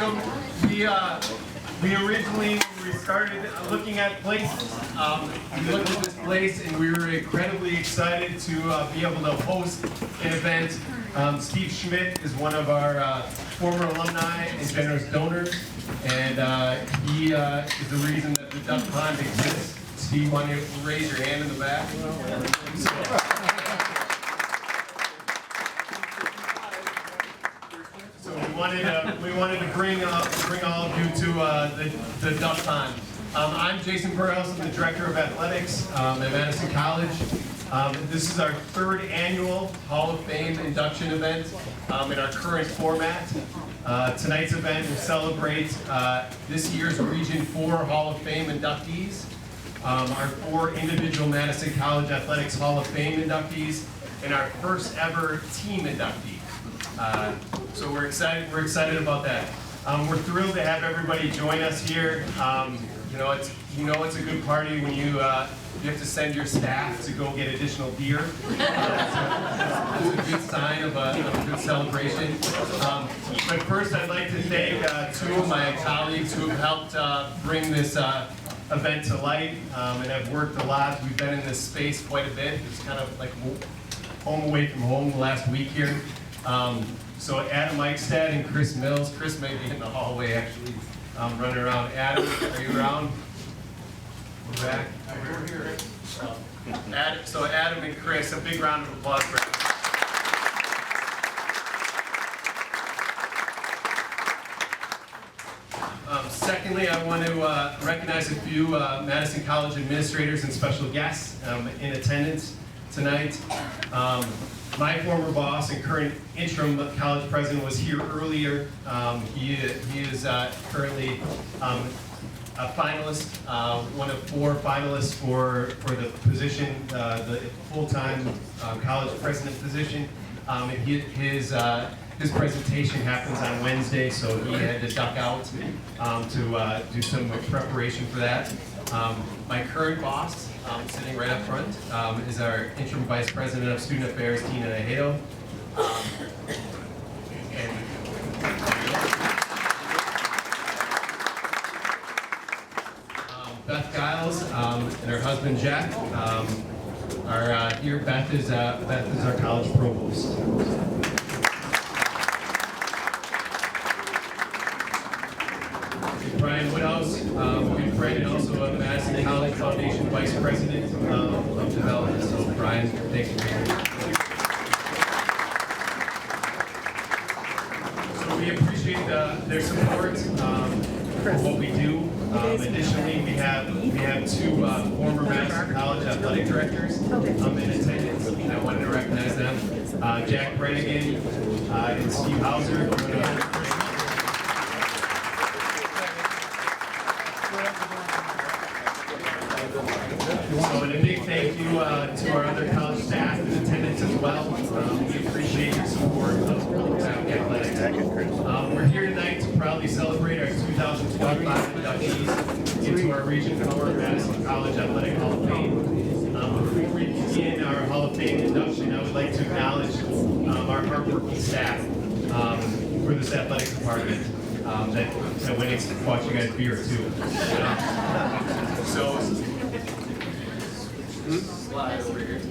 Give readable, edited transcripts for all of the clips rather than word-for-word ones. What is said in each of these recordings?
welcome. We originally, when we started looking at places, we looked at this place and we were incredibly excited to be able to host an event. Steve Schmidt is one of our former alumni and generous donors, and he is the reason that the duck pond exists. Steve, want to raise your hand in the back? So we wanted to bring all of you to the duck pond. I'm Jason Burhouse. I'm the director of athletics at Madison College. This is our third annual Hall of Fame induction event in our current format. Tonight's event will celebrate this year's Region 4 Hall of Fame inductees, our 4 individual Madison College Athletics Hall of Fame inductees, and our first ever team inductee. So we're excited about that. We're thrilled to have everybody join us here. It's a good party when you have to send your staff to go get additional beer. That's a good sign of a good celebration. But first, I'd like to thank 2 of my colleagues who have helped bring this event to light and have worked a lot. We've been in this space quite a bit. It's kind of like home away from home the last week here. So Adam Eichstad and Chris Mills. Chris may be in the hallway actually, running around. Adam, are you around? We're back. We're here. So Adam and Chris, a big round of applause for them. Secondly, I want to recognize a few Madison College administrators and special guests in attendance tonight. My former boss and current interim college president was here earlier. He is currently a finalist, one of 4 finalists for the position, the full-time college president position. And his presentation happens on Wednesday, so he had to duck out to do some preparation for that. My current boss, sitting right up front, is our interim vice president of student affairs, Tina Nahedo. Beth Giles and her husband Jack are here. Beth is our college provost. Brian Woodhouse, good friend and also a Madison College Foundation Vice President of Development. So Brian, thank you very much. So we appreciate their support for what we do. Additionally, we have 2 former Madison College athletic directors in attendance, and I wanted to recognize them. Jack Brannigan and Steve Hauser. So, and a big thank you to our other college staff in attendance as well. We appreciate your support of WolfPack athletics. We're here tonight to proudly celebrate our 2025 inductees into our Region 4 Madison College Athletic Hall of Fame. Before we begin our Hall of Fame induction, I would like to acknowledge our hardworking staff for this athletic department that went and bought you guys beer too. So. Slide over here.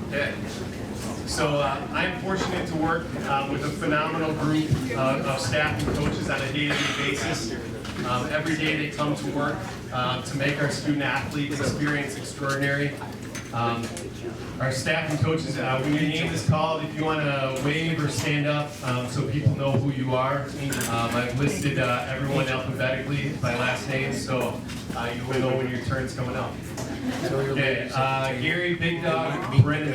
Okay. So I'm fortunate to work with a phenomenal group of staff and coaches on a day-to-day basis. Every day they come to work to make our student athletes experience extraordinary. Our staff and coaches, when your name is called, if you want to wave or stand up so people know who you are. I've listed everyone alphabetically by last name, so you will know when your turn's coming up. Okay, Gary Big Dog Brenneman.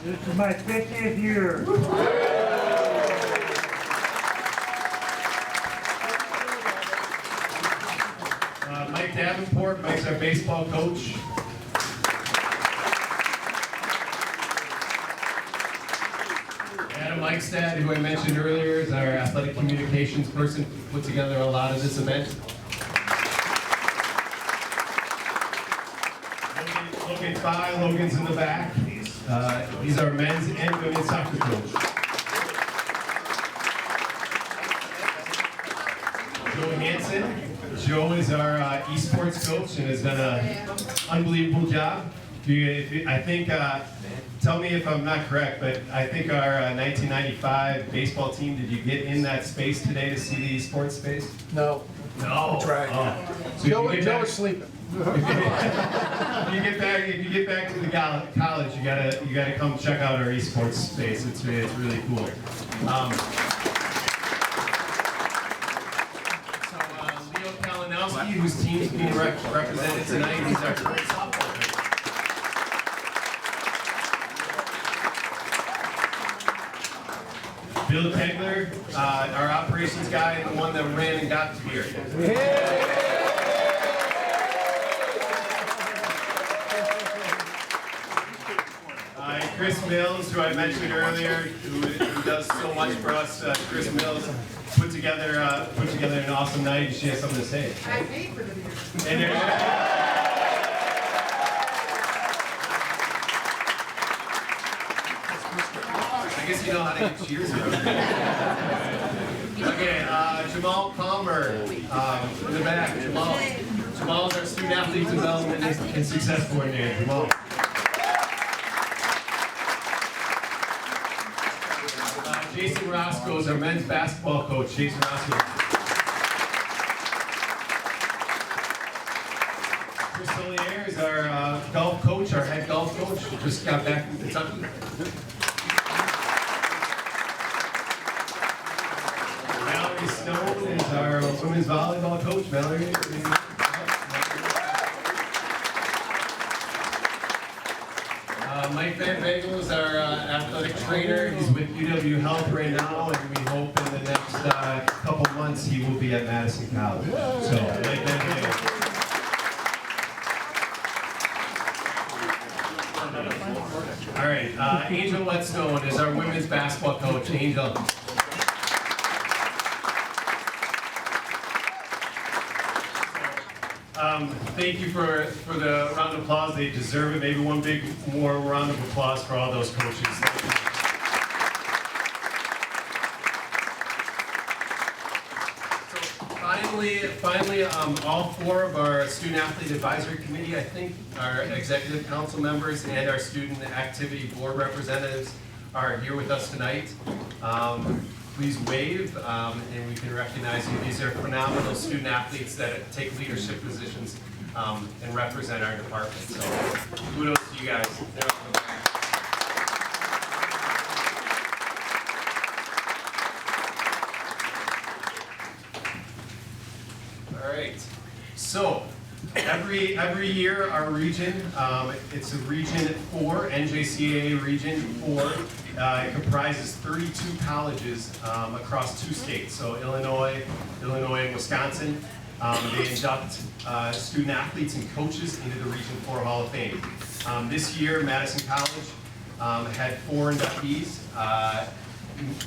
This is my 50th year. Mike Davenport, Mike's our baseball coach. Adam Eichstad. Stad, who I mentioned earlier, is our athletic communications person, put together a lot of this event. Logan Phi, Logan's in the back. He's our men's and women's soccer coach. Joe Hansen. Joe is our esports coach and has done an unbelievable job. I think, tell me if I'm not correct, but I think our 1995 baseball team, did you get in that space today to see the esports space? No. No. That's right. Oh. So Joe is sleeping. If you get back to the college, you gotta come check out our esports space. It's really cool. Leo Kalinowski, whose team's being represented tonight, he's our current softball coach. Bill Kegler, our operations guy, and the one that ran and got to here. Chris Mills, who I mentioned earlier, who does so much for us. Chris Mills put together an awesome night. She has something to say. I paid for the beer. And I guess you know how to get cheers around. Okay, Jamal Palmer in the back. Jamal is our student athlete development and success coordinator. Jamal. Jason Roscoe is our men's basketball coach. Jason Roscoe. Chris Solier is our golf coach, our head golf coach. Just got back from Kentucky. Mallory Stone is our women's volleyball coach. Mallory. Mike Van Bagel is our athletic trainer. He's with UW Health right now, and we hope in the next couple months he will be at Madison College. So, Mike Van Bagel. All right, Angel Whetstone is our women's basketball coach. Angel. Thank you for the round of applause. They deserve it. Maybe one big more round of applause for all those coaches. So finally, all four of our student athlete advisory committee, I think, our executive council members and our student activity board representatives are here with us tonight. Please wave, and we can recognize you. These are phenomenal student athletes that take leadership positions and represent our department. So kudos to you guys. All right. So every year our region, it's a region 4, NJCAA region 4. It comprises 32 colleges across 2 states, so Illinois and Wisconsin. They induct student athletes and coaches into the Region 4 Hall of Fame. This year, Madison College had 4 inductees.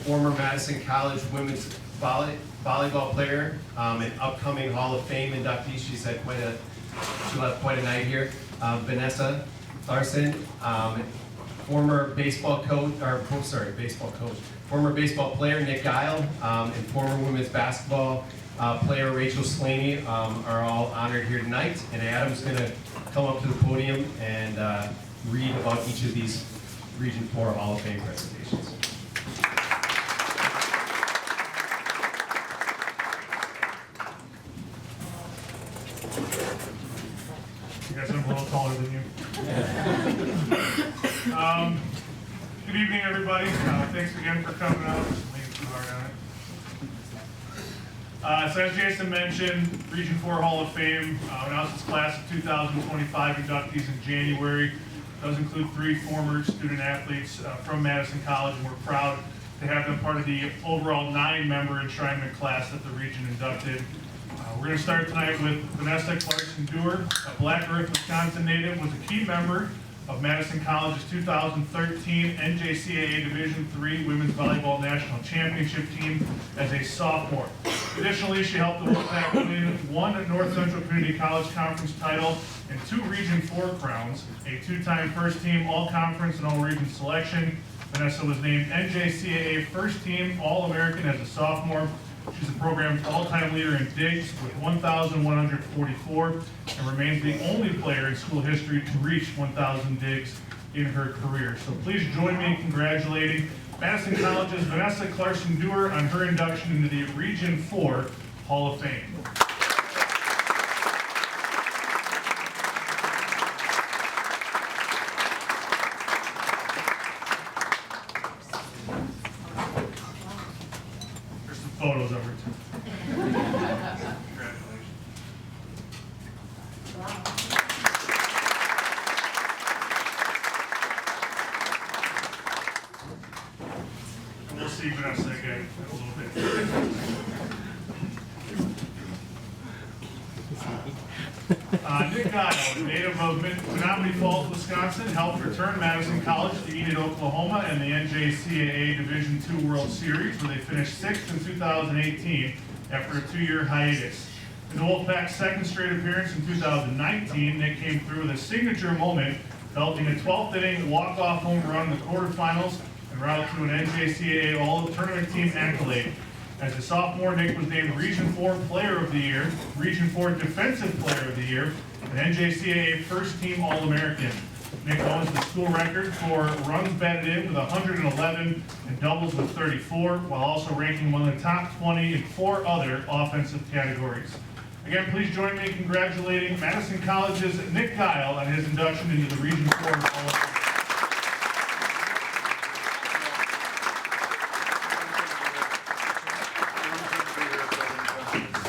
Former Madison College women's volleyball player, an upcoming Hall of Fame inductee. She'll have quite a night here. Vanessa Larson. Former baseball player Nick Guile, and former women's basketball player Rachel Slaney are all honored here tonight. And Adam's going to come up to the podium and read about each of these Region 4 Hall of Fame presentations. You guys, I'm a little taller than you. Good evening, everybody. Thanks again for coming out. Leaning too hard on it. So as Jason mentioned, Region 4 Hall of Fame announced its class of 2025 inductees in January. It does include 3 former student athletes from Madison College, and we're proud to have them part of the overall 9-member enshrinement class that the region inducted. We're going to start tonight with Vanessa Duhr, a Black Earth, Wisconsin native, was a key member of Madison College's 2013 NJCAA Division III Women's Volleyball National Championship team as a sophomore. Additionally, she helped the WolfPack win one North Central Community College Conference title and 2 Region 4 crowns, a 2-time first-team All-Conference and All-Region selection. Vanessa was named NJCAA First-Team All-American as a sophomore. She's the program's all-time leader in digs with 1,144 and remains the only player in school history to reach 1,000 digs in her career. So please join me in congratulating Madison College's Vanessa Duhr on her induction into the Region 4 Hall of Fame. There's some photos of her too. Congratulations. And we'll see Vanessa again in a little bit. Nick Guile, native of Menominee Falls, Wisconsin, helped return Madison College to Enid, Oklahoma, in the NJCAA Division II World Series, where they finished 6th in 2018 after a 2-year hiatus. In the WolfPack's second straight appearance in 2019, Nick came through with a signature moment, developing a 12th inning walk-off home run in the quarterfinals and route to an NJCAA All-Tournament Team accolade. As a sophomore, Nick was named Region 4 Player of the Year, Region 4 Defensive Player of the Year, and NJCAA First Team All-American. Nick owns the school record for runs batted in with 111 and doubles with 34, while also ranking among the top 20 in 4 other offensive categories. Again, please join me in congratulating Madison College's Nick Guile on his induction into the Region 4 Hall of Fame.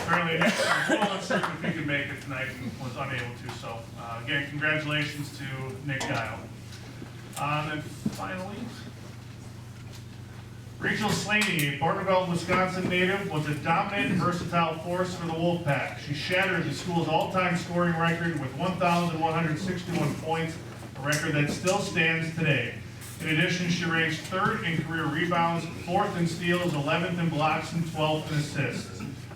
Apparently, Nick was a little uncertain if he could make it tonight and was unable to. So, again, congratulations to Nick Guile. And finally, Rachel Slaney, a Barneveld, Wisconsin native, was a dominant and versatile force for the WolfPack. She shattered the school's all-time scoring record with 1,161 points, a record that still stands today. In addition, she ranks 3rd in career rebounds, 4th in steals, 11th in blocks, and 12th in assists.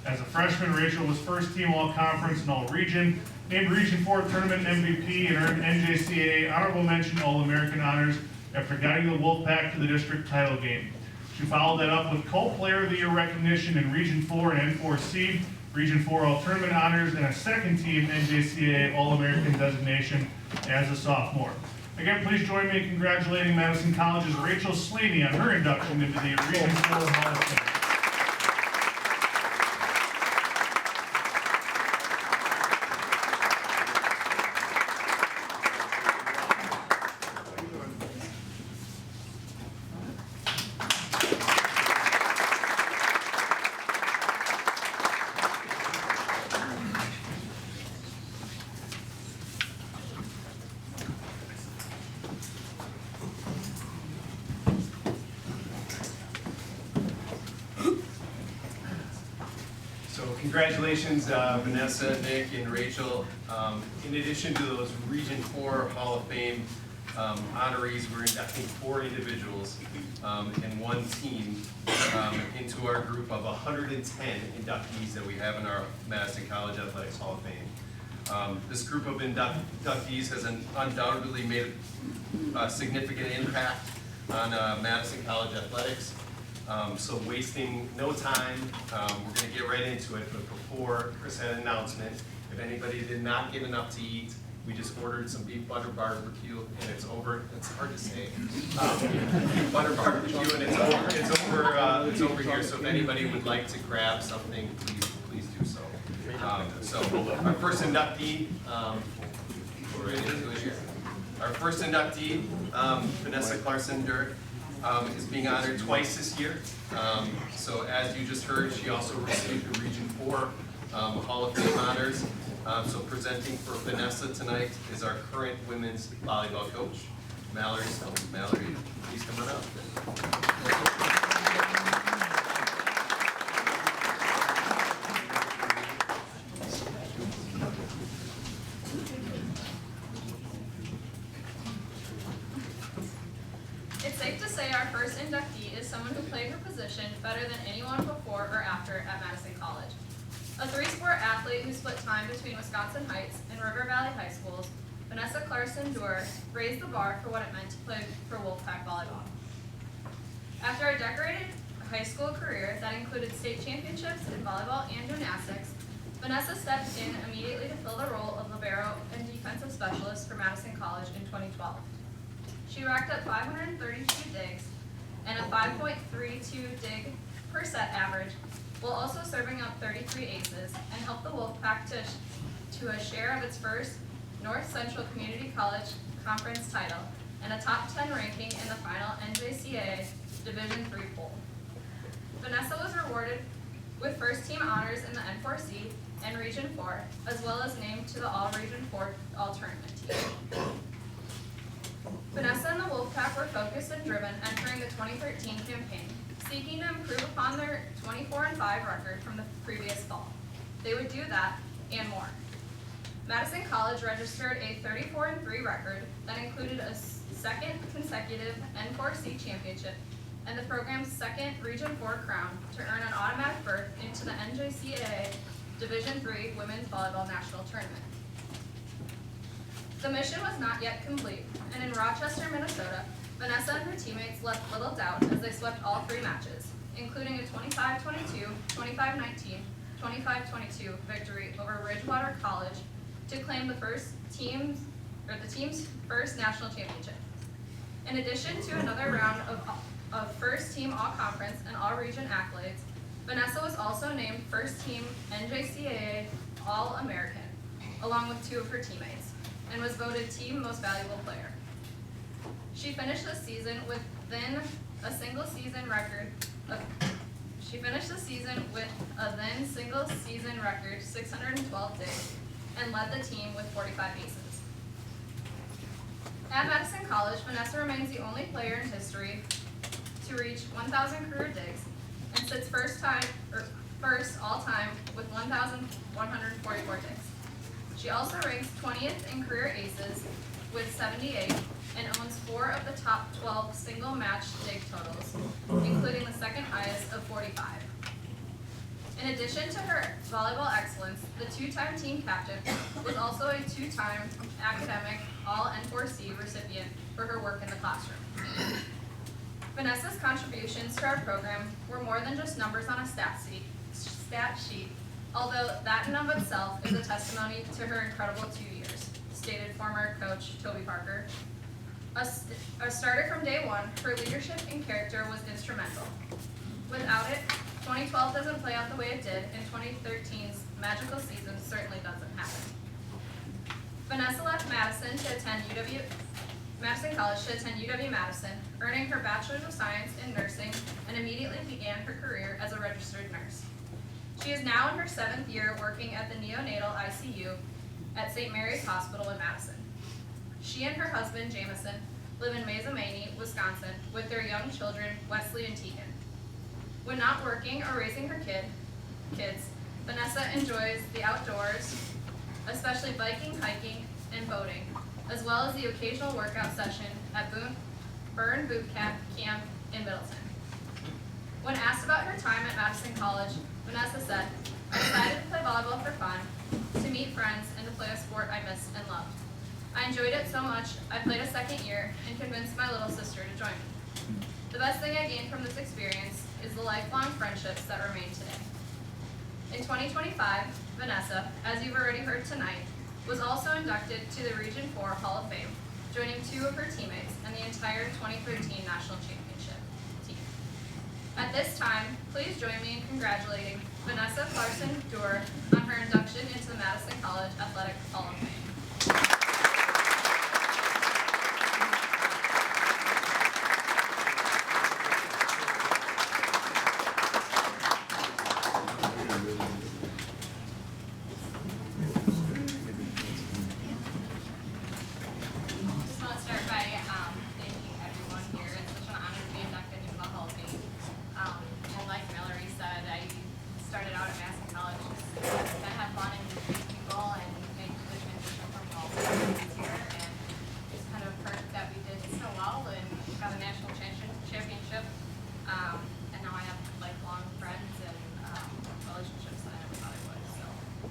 As a freshman, Rachel was first-team All-Conference and All-Region, named Region 4 Tournament MVP, and earned NJCAA Honorable Mention All-American honors after guiding the WolfPack to the district title game. She followed that up with Co-Player of the Year recognition in Region 4 and N4C, Region 4 All-Tournament honors, and a second-team NJCAA All-American designation as a sophomore. Again, please join me in congratulating Madison College's Rachel Slaney on her induction into the Region 4 Hall of Fame. Congratulations, Vanessa, Nick, and Rachel. In addition to those Region 4 Hall of Fame honorees, we're inducting 4 individuals and 1 team into our group of 110 inductees that we have in our Madison College Athletics Hall of Fame. This group of inductees has undoubtedly made a significant impact on Madison College Athletics. So wasting no time, we're going to get right into it. But before Chris had an announcement, if anybody did not get enough to eat, we just ordered some beef butter barbecue, and it's over. It's hard to say. Beef butter barbecue, and it's over here. So if anybody would like to grab something, please do so. So our first inductee, we're right into it here. Our first inductee, Vanessa Duhr, is being honored twice this year. So as you just heard, she also received the Region 4 Hall of Fame honors. So presenting for Vanessa tonight is our current women's volleyball coach, Mallards. Mallory, please come on up. better than anyone before or after at Madison College. A three-sport athlete who split time between Wisconsin Heights and River Valley High Schools, Vanessa Duhr raised the bar for what it meant to play for WolfPack volleyball. After a decorated high school career that included state championships in volleyball and gymnastics, Vanessa stepped in immediately to fill the role of libero and defensive specialist for Madison College in 2012. She racked up 532 digs and a 5.32 dig per set average, while also serving up 33 aces, and helped the WolfPack to a share of its first North Central Community College Conference title and a top 10 ranking in the final NJCAA Division III poll. Vanessa was rewarded with first team honors in the N4C and Region 4, as well as named to the All-Region 4 All-Tournament team. Vanessa and the WolfPack were focused and driven entering the 2013 campaign, seeking to improve upon their 24-5 record from the previous fall. They would do that and more. Madison College registered a 34-3 record that included a second consecutive N4C championship and the program's second Region 4 crown to earn an automatic berth into the NJCAA Division III Women's Volleyball National Tournament. The mission was not yet complete, and in Rochester, Minnesota, Vanessa and her teammates left little doubt as they swept all three matches, including a 25-22, 25-19, 25-22 victory over Ridgewater College to claim the team's first national championship. In addition to another round of first team all-conference and all-region accolades, Vanessa was also named first team NJCAA All-American, along with two of her teammates, and was voted team most valuable player. She finished the season within a single season record 612 days and led the team with 45 aces. At Madison College, Vanessa remains the only player in history to reach 1,000 career digs and sits first all time with 1,144 digs. She also ranks 20th in career aces with 78 and owns 4 of the top 12 single match dig totals, including the second highest of 45. In addition to her volleyball excellence, the two-time team captain was also a 2-time academic All-N4C recipient for her work in the classroom. Vanessa's contributions to our program were more than just numbers on a stat sheet, although that in of itself is a testimony to her incredible 2 years, stated former coach Toby Parker. A starter from day one, her leadership and character was instrumental. Without it, 2012 doesn't play out the way it did, and 2013's magical season certainly doesn't happen. Vanessa left Madison College to attend UW-Madison, earning her Bachelor's of Science in Nursing, and immediately began her career as a registered nurse. She is now in her 7th year working at the neonatal ICU at St. Mary's Hospital in Madison. She and her husband, Jameson, live in Mazomanie, Wisconsin, with their young children, Wesley and Tegan. When not working or raising her kids, Vanessa enjoys the outdoors, especially biking, hiking, and boating, as well as the occasional workout session at Burn Boot Camp in Middleton. When asked about her time at Madison College, Vanessa said, "I decided to play volleyball for fun, to meet friends, and to play a sport I missed and loved. I enjoyed it so much, I played a second year and convinced my little sister to join me. The best thing I gained from this experience is the lifelong friendships that remain today." In 2025, Vanessa, as you've already heard tonight, was also inducted to the Region 4 Hall of Fame, joining 2 of her teammates and the entire 2013 National Championship team. At this time, please join me in congratulating Vanessa Duhr on her induction into the Madison College Athletic Hall of Fame. Started out at Madison College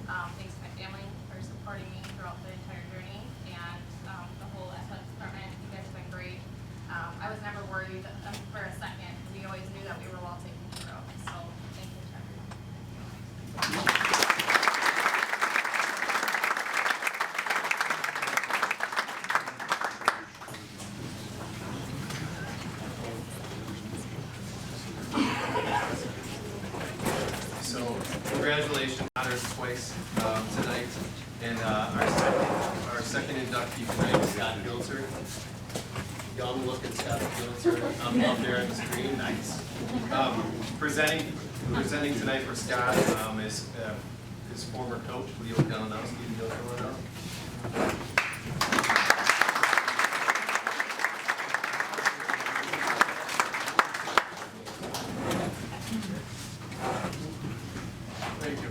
Thanks to my family for supporting me throughout the entire journey, and the whole athletic department. You guys have been great. I was never worried for a second. We always knew that we were well taken care of. So thank you to everyone. So congratulations, honors twice tonight, and our second inductee tonight is Scott Gillitzer. Young looking Scott Gillitzer up there on the screen, nice. Presenting tonight for Scott is his former coach, Leo Kalinowski. Thank you.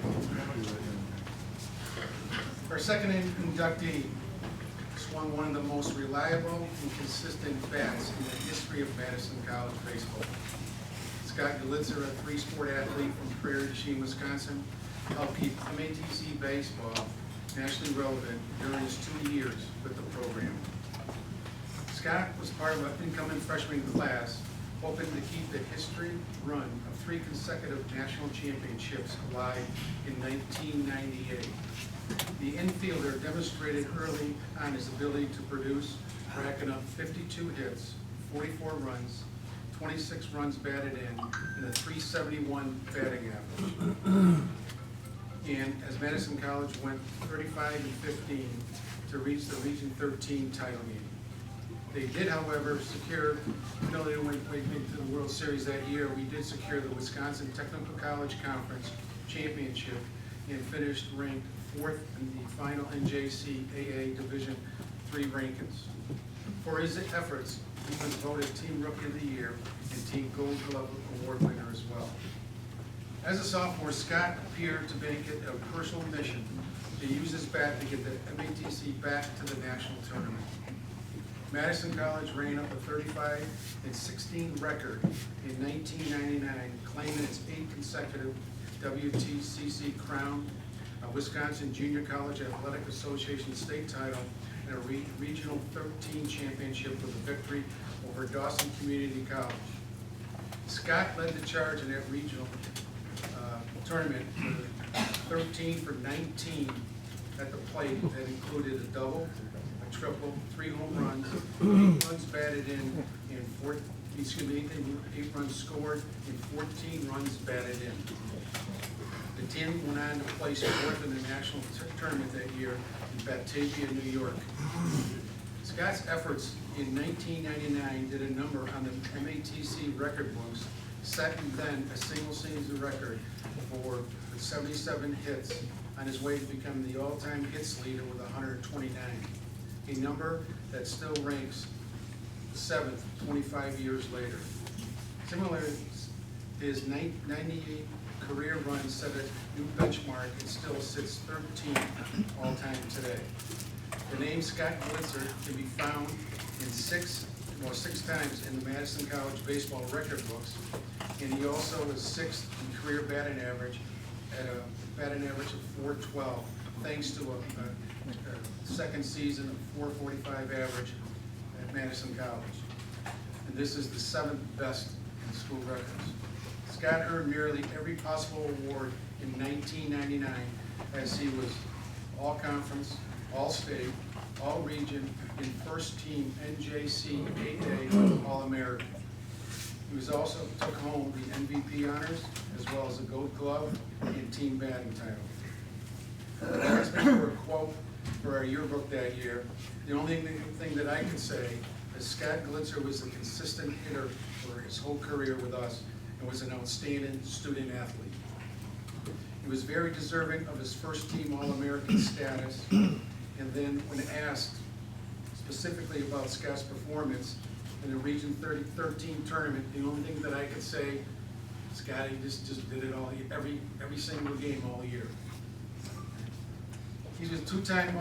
Our second inductee swung one of the most reliable and consistent bats in the history of Madison College baseball. Scott Gillitzer, a three-sport athlete from Prairie du Chien, Wisconsin, helped keep MATC baseball nationally relevant during his 2 years with the program. Scott was part of an incoming freshman class, hoping to keep the history run of 3 consecutive national championships alive in 1998. The infielder demonstrated early on his ability to produce, racking up 52 hits, 44 runs, 26 runs batted in, and a .371 batting average. And as Madison College went 35-15 to reach the Region 13 title game. They did, however, secure, even though they didn't make to the World Series that year, we did secure the Wisconsin Technical College Conference Championship and finished ranked 4th in the final NJCAA Division III rankings. For his efforts, he was voted Team Rookie of the Year and Team Gold Glove Award winner as well. As a sophomore, Scott appeared to make it a personal mission to use his bat to get the MATC back to the national tournament. Madison College ran up a 35-16 record in 1999, claiming its 8th consecutive WTCC crown, a Wisconsin Junior College Athletic Association state title, and a Regional 13 championship with a victory over Dawson Community College. Scott led the charge in that regional tournament with 13 for 19 at the plate that included a double, a triple, 3 home runs, 8 runs batted in, and 8 runs scored, and 14 runs batted in. The team went on to place 4th in the national tournament that year in Batavia, New York. Scott's efforts in 1999 did a number on the MATC record books, setting then a single season record for 77 hits on his way to become the all-time hits leader with 129, a number that still ranks 7th 25 years later. Similarly, his 98 career run set a new benchmark and still sits 13th all-time today. The name Scott Gillitzer can be found in six times in the Madison College baseball record books, and he also was 6th in career batting average at a batting average of .412, thanks to a second season of .445 average at Madison College. And this is the 7th best in school records. Scott earned nearly every possible award in 1999, as he was all-conference, all-state, all-region, and first-team NJCAA All-American. He was also took home the MVP honors, as well as a Gold Glove and team batting title. Asked me for a quote for our yearbook that year. The only thing that I could say is Scott Gillitzer was a consistent hitter for his whole career with us and was an outstanding student athlete. He was very deserving of his first-team All-American status, and then when asked specifically about Scott's performance in the Region 13 tournament, the only thing that I could say, Scotty just did it all, every single game all year. He was a 2-time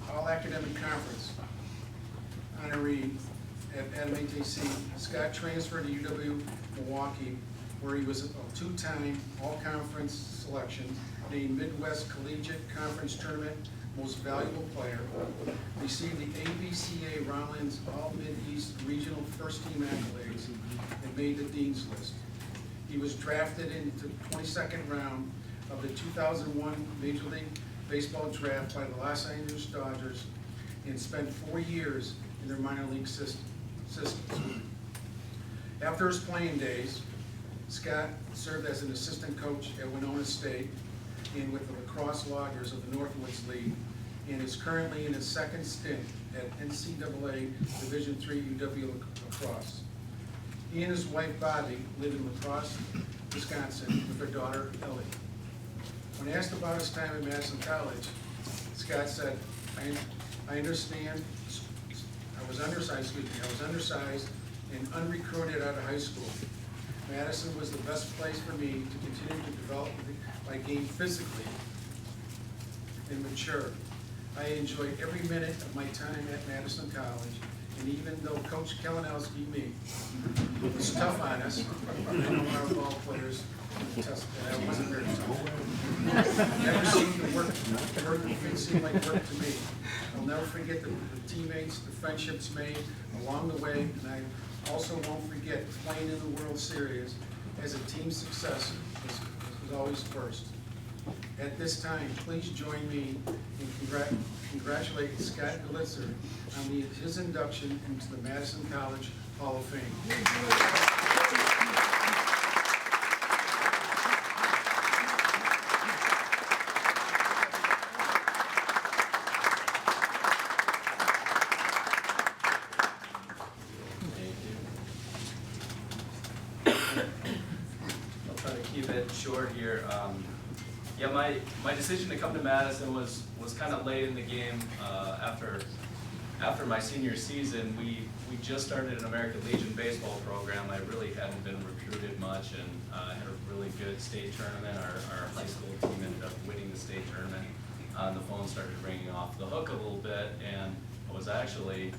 all-academic conference honoree at MATC. Scott transferred to UW Milwaukee, where he was a 2-time all-conference selection named Midwest Collegiate Conference Tournament Most Valuable Player, received the ABCA Rollins All-Mid-East Regional First Team accolades, and made the Dean's List. He was drafted into the 22nd round of the 2001 Major League Baseball draft by the Los Angeles Dodgers and spent 4 years in their minor league system. After his playing days, Scott served as an assistant coach at Winona State and with the Lacrosse Loggers of the Northwoods League, and is currently in his second stint at NCAA Division III UW Lacrosse. He and his wife Bobby live in La Crosse, Wisconsin, with their daughter Ellie. When asked about his time at Madison College, Scott said, I understand, I was undersized and unrecruited out of high school. Madison was the best place for me to continue to develop my game physically and mature. I enjoyed every minute of my time at Madison College, and even though Coach Kalinowski was tough on us, I know our ball players test, and I wasn't very tough. Never seemed to work, it seemed like work to me. I'll never forget the teammates, the friendships made along the way, and I also won't forget playing in the World Series as a team success was always first. At this time, please join me in congratulating Scott Gillitzer on his induction into the Madison College Hall of Fame. Short here. Yeah, my decision to come to Madison was kind of late in the game. After my senior season, we just started an American Legion baseball program. I really hadn't been recruited much, and had a really good state tournament. Our high school team ended up winning the state tournament. The phone started ringing off the hook a little bit, and I was actually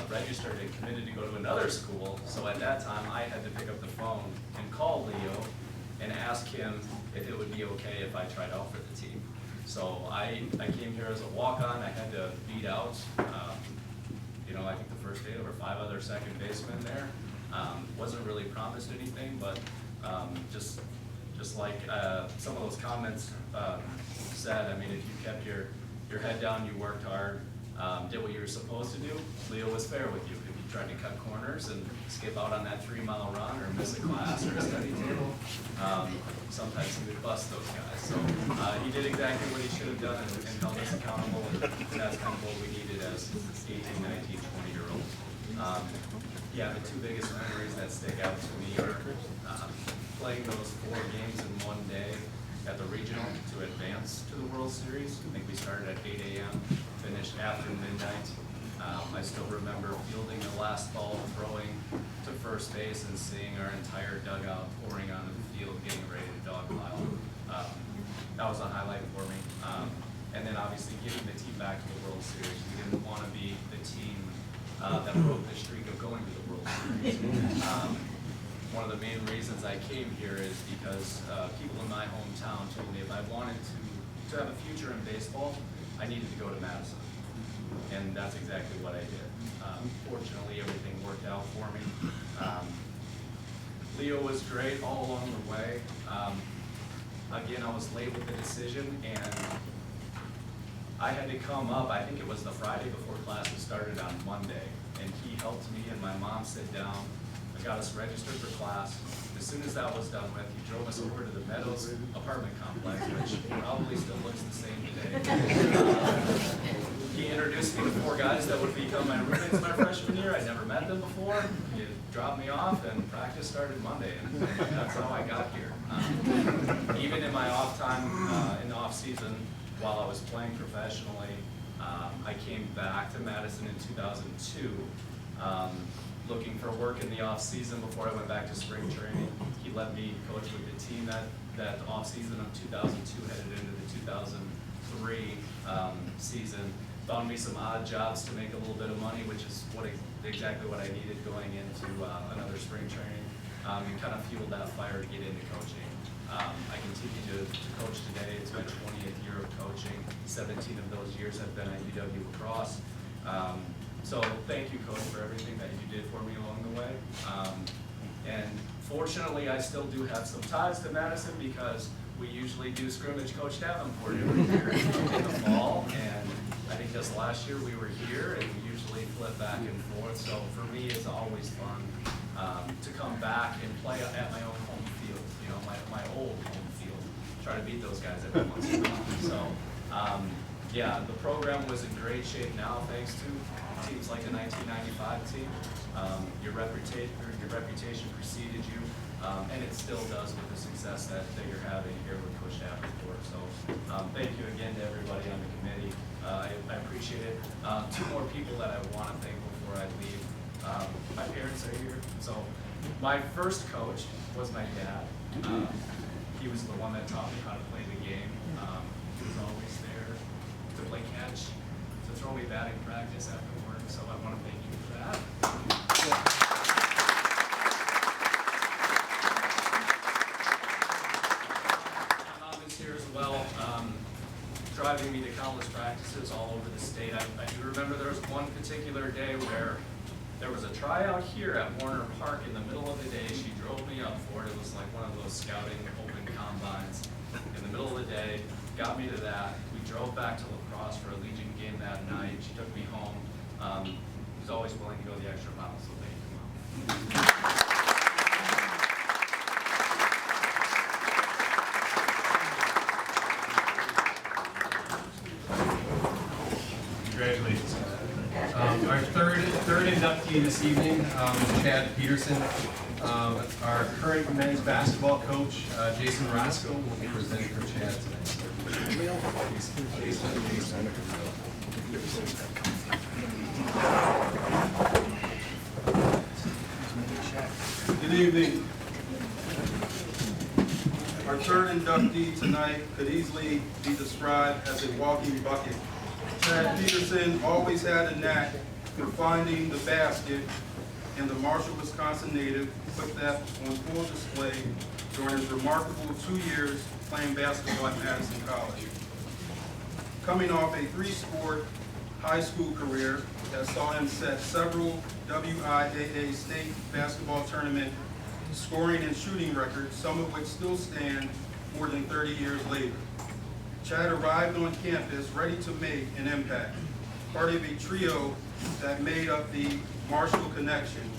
registered and committed to go to another school. So at that time, I had to pick up the phone and call Leo and ask him if it would be okay if I tried out for the team. So I came here as a walk-on. I had to beat out, I think the first day there were 5 other second basemen there. Wasn't really promised anything, but just like some of those comments said, I mean, if you kept your head down, you worked hard, did what you were supposed to do, Leo was fair with you. If you tried to cut corners and skip out on that 3-mile run or miss a class or a study table, sometimes he would bust those guys. So he did exactly what he should have done and held us accountable, and that's kind of what we needed as 18, 19, 20-year-olds. Yeah, the 2 biggest memories that stick out to me are playing those 4 games in one day at the regional to advance to the World Series. I think we started at 8 a.m., finished after midnight. I still remember fielding the last ball, throwing to first base, and seeing our entire dugout pouring onto the field, getting ready to dogpile. That was a highlight for me. And then obviously getting the team back to the World Series. We didn't want to be the team that broke the streak of going to the World Series. One of the main reasons I came here is because people in my hometown told me if I wanted to have a future in baseball, I needed to go to Madison. And that's exactly what I did. Fortunately, everything worked out for me. Leo was great all along the way. Again, I was late with the decision, and I had to come up, I think it was the Friday before classes started on Monday, and he helped me and my mom sit down. I got us registered for class. As soon as that was done with, he drove us over to the Meadows apartment complex, which probably still looks the same today. He introduced me to 4 guys that would become my roommates my freshman year. I'd never met them before. He dropped me off, and practice started Monday, and that's how I got here. Even in my off time, in the off season, while I was playing professionally, I came back to Madison in 2002, looking for work in the off season before I went back to spring training. He let me coach with the team that off season of 2002 headed into the 2003 season. Found me some odd jobs to make a little bit of money, which is exactly what I needed going into another spring training. And kind of fueled that fire to get into coaching. I continue to coach today. It's my 20th year of coaching. 17 of those years have been at UW lacrosse. So thank you, Coach, for everything that you did for me along the way. And fortunately, I still do have some ties to Madison because we usually do scrimmage Coach Davenport every year in the fall. And I think just last year we were here and we usually flip back and forth. So for me, it's always fun to come back and play at my own home field, you know, my old home field. Try to beat those guys every once in a while. So yeah, the program was in great shape now thanks to teams like the 1995 team. Your reputation preceded you, and it still does with the success that you're having here with Coach Davenport. So thank you again to everybody on the committee. I appreciate it. Two more people that I want to thank before I leave. My parents are here. So my first coach was my dad. He was the one that taught me how to play the game. He was always there to play catch, to throw me batting practice after work. So I want to thank you for that. My mom is here as well, driving me to college practices all over the state. I do remember there was one particular day where there was a tryout here at Warner Park in the middle of the day. She drove me up for it. It was like one of those scouting open combines in the middle of the day. Got me to that. We drove back to lacrosse for a Legion game that night. She took me home. She's always willing to go the extra mile, so thank you, Mom. Congratulations. Our third inductee this evening is Chad Peterson. Our current men's basketball coach, Jason Roscoe, will be presenting for Chad tonight. Good evening. Our third inductee tonight could easily be described as a walking bucket. Chad Peterson always had a knack for finding the basket, and the Marshall, Wisconsin native put that on full display during his remarkable 2 years playing basketball at Madison College. Coming off a three-sport high school career that saw him set several WIAA state basketball tournament scoring and shooting records, some of which still stand more than 30 years later. Chad arrived on campus ready to make an impact, part of a trio that made up the Marshall connection.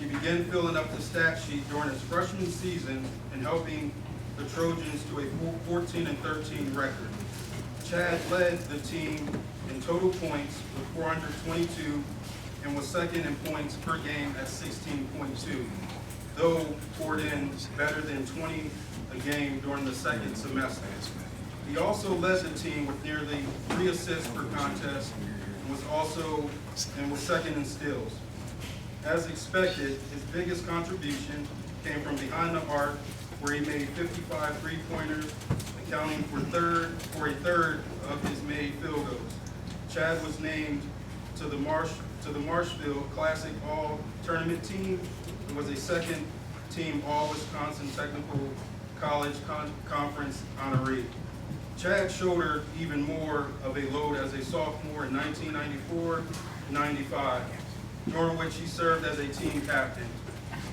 He began filling up the stat sheet during his freshman season and helping the Trojans to a 14-13 record. Chad led the team in total points with 422 and was second in points per game at 16.2, though poured in better than 20 a game during the second semester. He also led the team with nearly 3 assists per contest and was second in steals. As expected, his biggest contribution came from behind the arc, where he made 55 three-pointers, accounting for a third of his made field goals. Chad was named to the Marshfield Classic All-Tournament team and was a second-team All-Wisconsin Technical College Conference honoree. Chad shouldered even more of a load as a sophomore in 1994-95, during which he served as a team captain.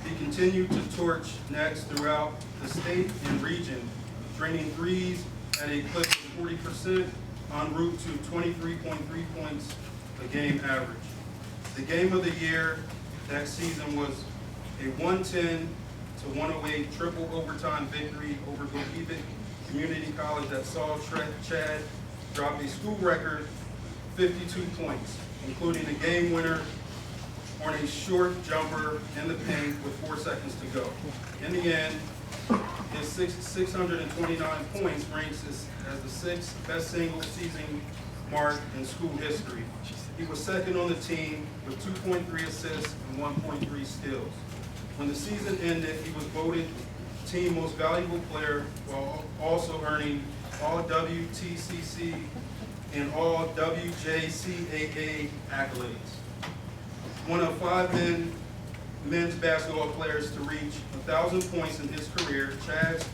He continued to torch nets throughout the state and region, draining threes at a clip of 40%, en route to 23.3 points a game average. The game of the year that season was a 110-108 triple overtime victory over Bohemian Community College that saw Chad drop a school record 52 points, including a game winner on a short jumper in the paint with 4 seconds to go. In the end, his 629 points ranks as the 6th best single season mark in school history. He was second on the team with 2.3 assists and 1.3 steals. When the season ended, he was voted team most valuable player while also earning all WTCC and all WJCAA accolades. One of 5 men's basketball players to reach 1,000 points in his career, Chad's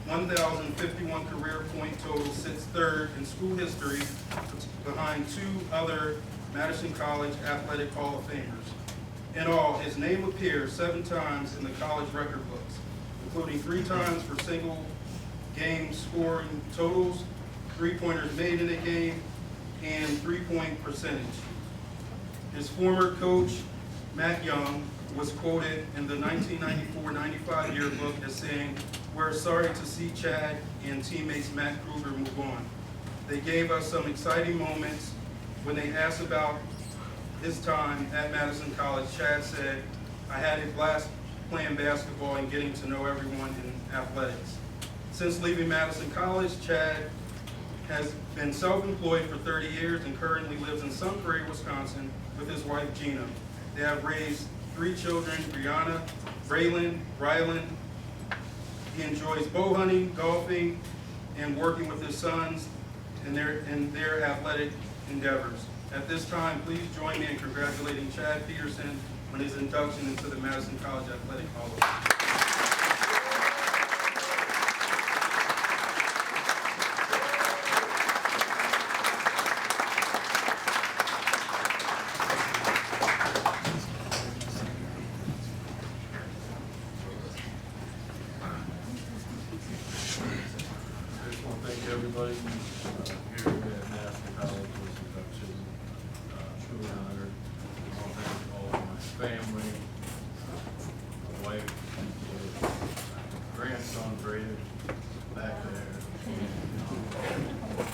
1,051 career point total, sits third in school history behind two other Madison College Athletic Hall of Famers. In all, his name appears 7 times in the college record books, including 3 times for single game scoring totals, 3-pointers made in a game, and 3-point percentage. His former coach, Matt Young, was quoted in the 1994-95 yearbook as saying, "We're sorry to see Chad and teammates Matt Kruger move on. They gave us some exciting moments." When they asked about his time at Madison College, Chad said, "I had a blast playing basketball and getting to know everyone in athletics." Since leaving Madison College, Chad has been self-employed for 30 years and currently lives in Sun Prairie, Wisconsin with his wife Gina. They have raised 3 children, Brianna, Braylon, Rylan. He enjoys bow hunting, golfing, and working with his sons in their athletic endeavors. At this time, please join me in congratulating Chad Peterson on his induction into the Madison College Athletic Hall of Fame. I just want to thank everybody here at Madison College for this induction. Truly honored. I want to thank all of my family, my wife, my grandson, Braden, back there.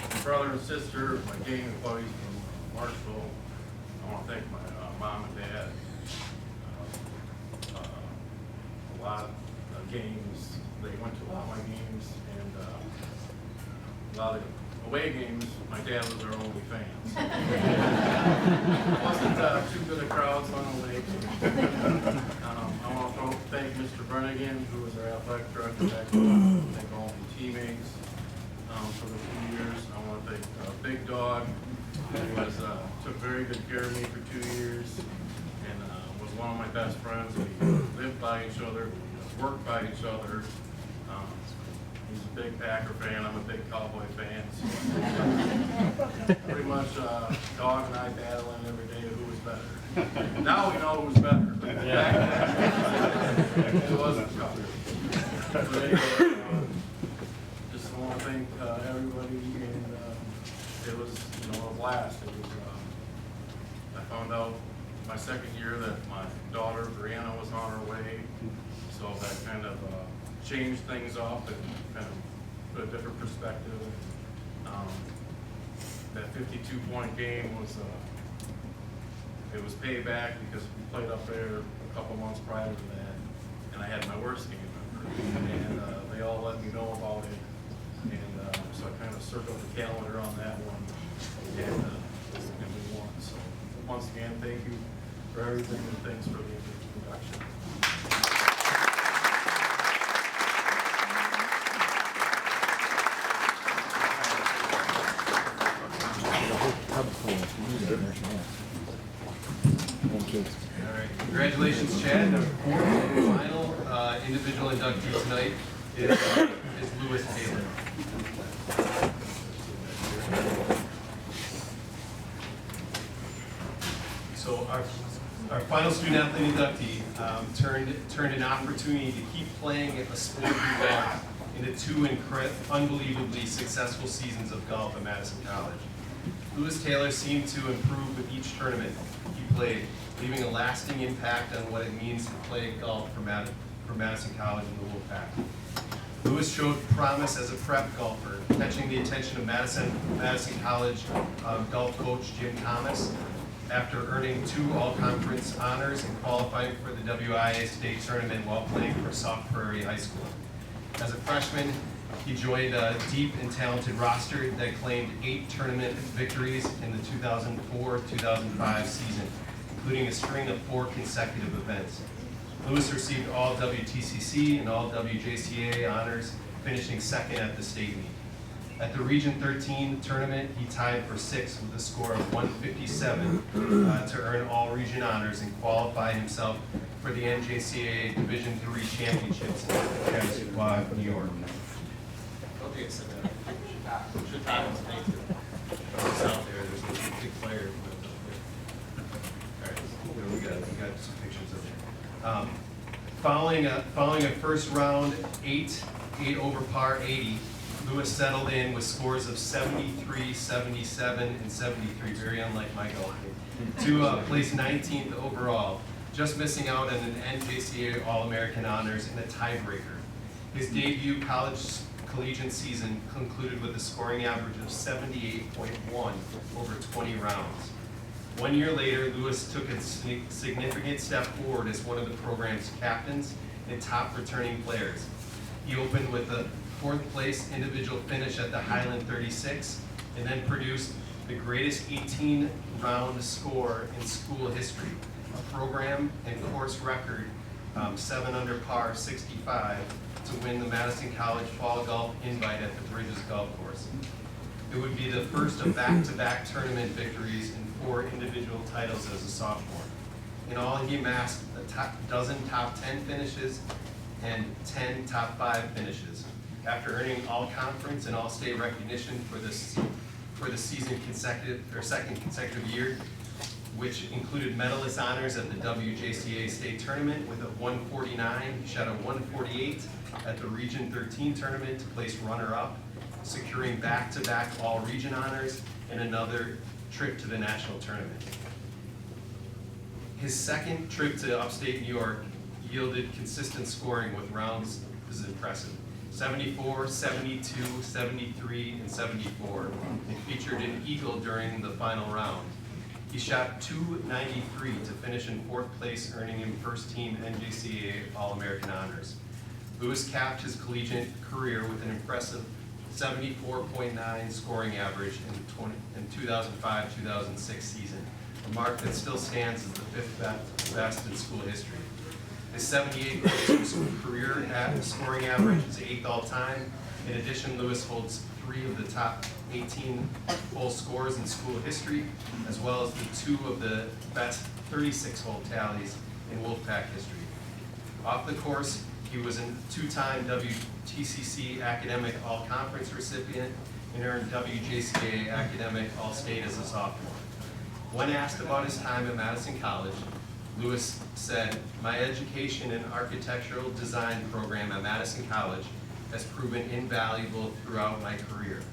My brother and sister, my gang of buddies from Marshall. I want to thank my mom and dad. A lot of games. They went to a lot of my games, and a lot of away games, my dad was our only fan. Wasn't too good a crowds on away games. I want to thank Mr. Brennigan, who was our athletic director back then. Thank all the teammates for the few years. I want to thank Big Dog, who was, took very good care of me for 2 years, and was one of my best friends. We lived by each other, we worked by each other. He's a big Packer fan, I'm a big Cowboy fan. So pretty much Dog and I battling every day of who was better. Now we know who was better. It wasn't tough. But anyway, just want to thank everybody, and it was, a blast. It was, I found out my second year that my daughter Brianna was on her way, so that kind of changed things up and kind of put a different perspective. That 52-point game was, it was payback because we played up there a couple months prior to that, and I had my worst game ever. And they all let me know about it, and so I kind of circled the calendar on that one, and we won. So once again, thank you for everything, and thanks for the introduction. All right, congratulations, Chad. The 4th and final individual inductee tonight is Lewis Taylor. So our final student athlete inductee turned an opportunity to keep playing at the sport he loved into 2 unbelievably successful seasons of golf at Madison College. Lewis Taylor seemed to improve with each tournament he played, leaving a lasting impact on what it means to play golf for Madison College and the WolfPack. Lewis showed promise as a prep golfer, catching the attention of Madison College golf coach Jim Thomas after earning 2 all-conference honors and qualifying for the WIA state tournament while playing for South Prairie High School. As a freshman, he joined a deep and talented roster that claimed 8 tournament victories in the 2004-2005 season, including a string of 4 consecutive events. Lewis received all WTCC and all WJCA honors, finishing 2nd at the state meet. At the Region 13 tournament, he tied for 6th with a score of 157 to earn all region honors and qualify himself for the NJCAA Division III championships in Chappaqua, New York. Okay, so should tie on today too. It's out there, there's a big player. All right, we got some pictures of it. Following a first round 8 over par 80, Lewis settled in with scores of 73, 77, and 73, very unlike my golf game, to place 19th overall, just missing out on an NJCAA All-American honors and a tiebreaker. His debut collegiate season concluded with a scoring average of 78.1 over 20 rounds. 1 year later, Lewis took a significant step forward as one of the program's captains and top returning players. He opened with a 4th place individual finish at the Highland 36 and then produced the greatest 18-round score in school history, a program and course record 7 under par 65 to win the Madison College Fall Golf Invite at the Bridges Golf Course. It would be the first of back-to-back tournament victories and 4 individual titles as a sophomore. In all, he amassed a dozen top 10 finishes and 10 top 5 finishes. After earning all-conference and all-state recognition for the season second consecutive year, which included medalist honors at the WJCA state tournament with a 149, he shot a 148 at the Region 13 tournament to place runner-up, securing back-to-back all-region honors and another trip to the national tournament. His second trip to upstate New York yielded consistent scoring with rounds is impressive. 74, 72, 73, and 74, and featured an eagle during the final round. He shot 293 to finish in 4th place, earning him first team NJCAA All-American honors. Lewis capped his collegiate career with an impressive 74.9 scoring average in 2005-2006 season, a mark that still stands as the 5th best in school history. His 78.2 career scoring average is 8th all time. In addition, Lewis holds 3 of the top 18 hole scores in school history, as well as the 2 of the best 36-hole tallies in WolfPack history. Off the course, he was a 2-time WTCC Academic All-Conference recipient and earned WJCAA Academic All-State as a sophomore. When asked about his time at Madison College, Lewis said, "My education in architectural design program at Madison College has proven invaluable throughout my career.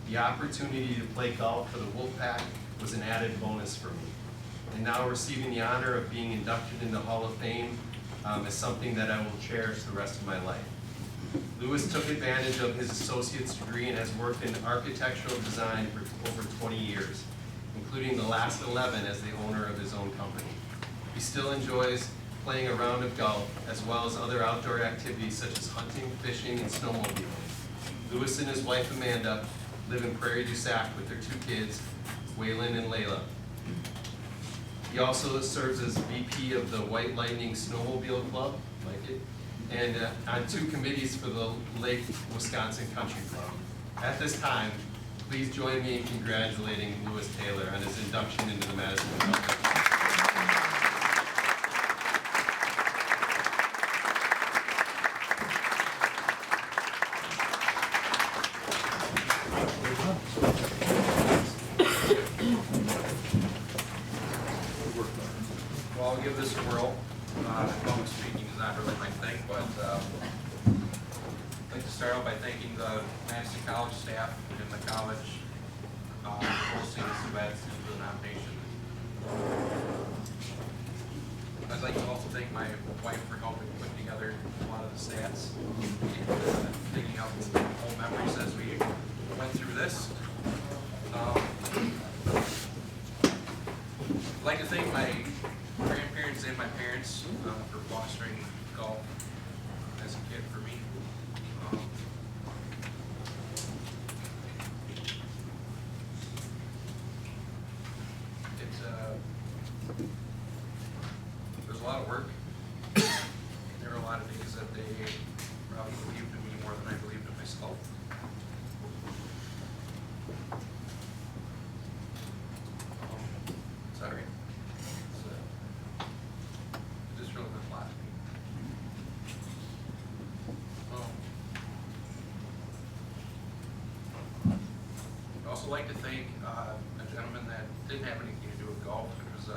The opportunity to play golf for the WolfPack was an added bonus for me. And now receiving the honor of being inducted into the Hall of Fame is something that I will cherish the rest of my life." Lewis took advantage of his associate's degree and has worked in architectural design for over 20 years, including the last 11 as the owner of his own company. He still enjoys playing a round of golf, as well as other outdoor activities such as hunting, fishing, and snowmobiling. Lewis and his wife Amanda live in Prairie du Sac with their 2 kids, Waylon and Layla. He also serves as VP of the White Lightning Snowmobile Club, like it, and on 2 committees for the Lake Wisconsin Country Club. At this time, please join me in congratulating Lewis Taylor on his induction into the Madison Golf. Well, I'll give this a whirl. Public speaking is not really my thing, but I'd like to start out by thanking the Madison College staff and the college for hosting this event and for the nomination. I'd like to also thank my wife for helping put together a lot of the stats and digging out the old memories as we went through this. I'd like to thank my grandparents and my parents for fostering golf as a kid for me. There's a lot of work. There are a lot of days that they probably believed in me more than I believed in myself. Sorry. It just really meant a lot to me. also like to thank a gentleman that didn't have anything to do with golf. It was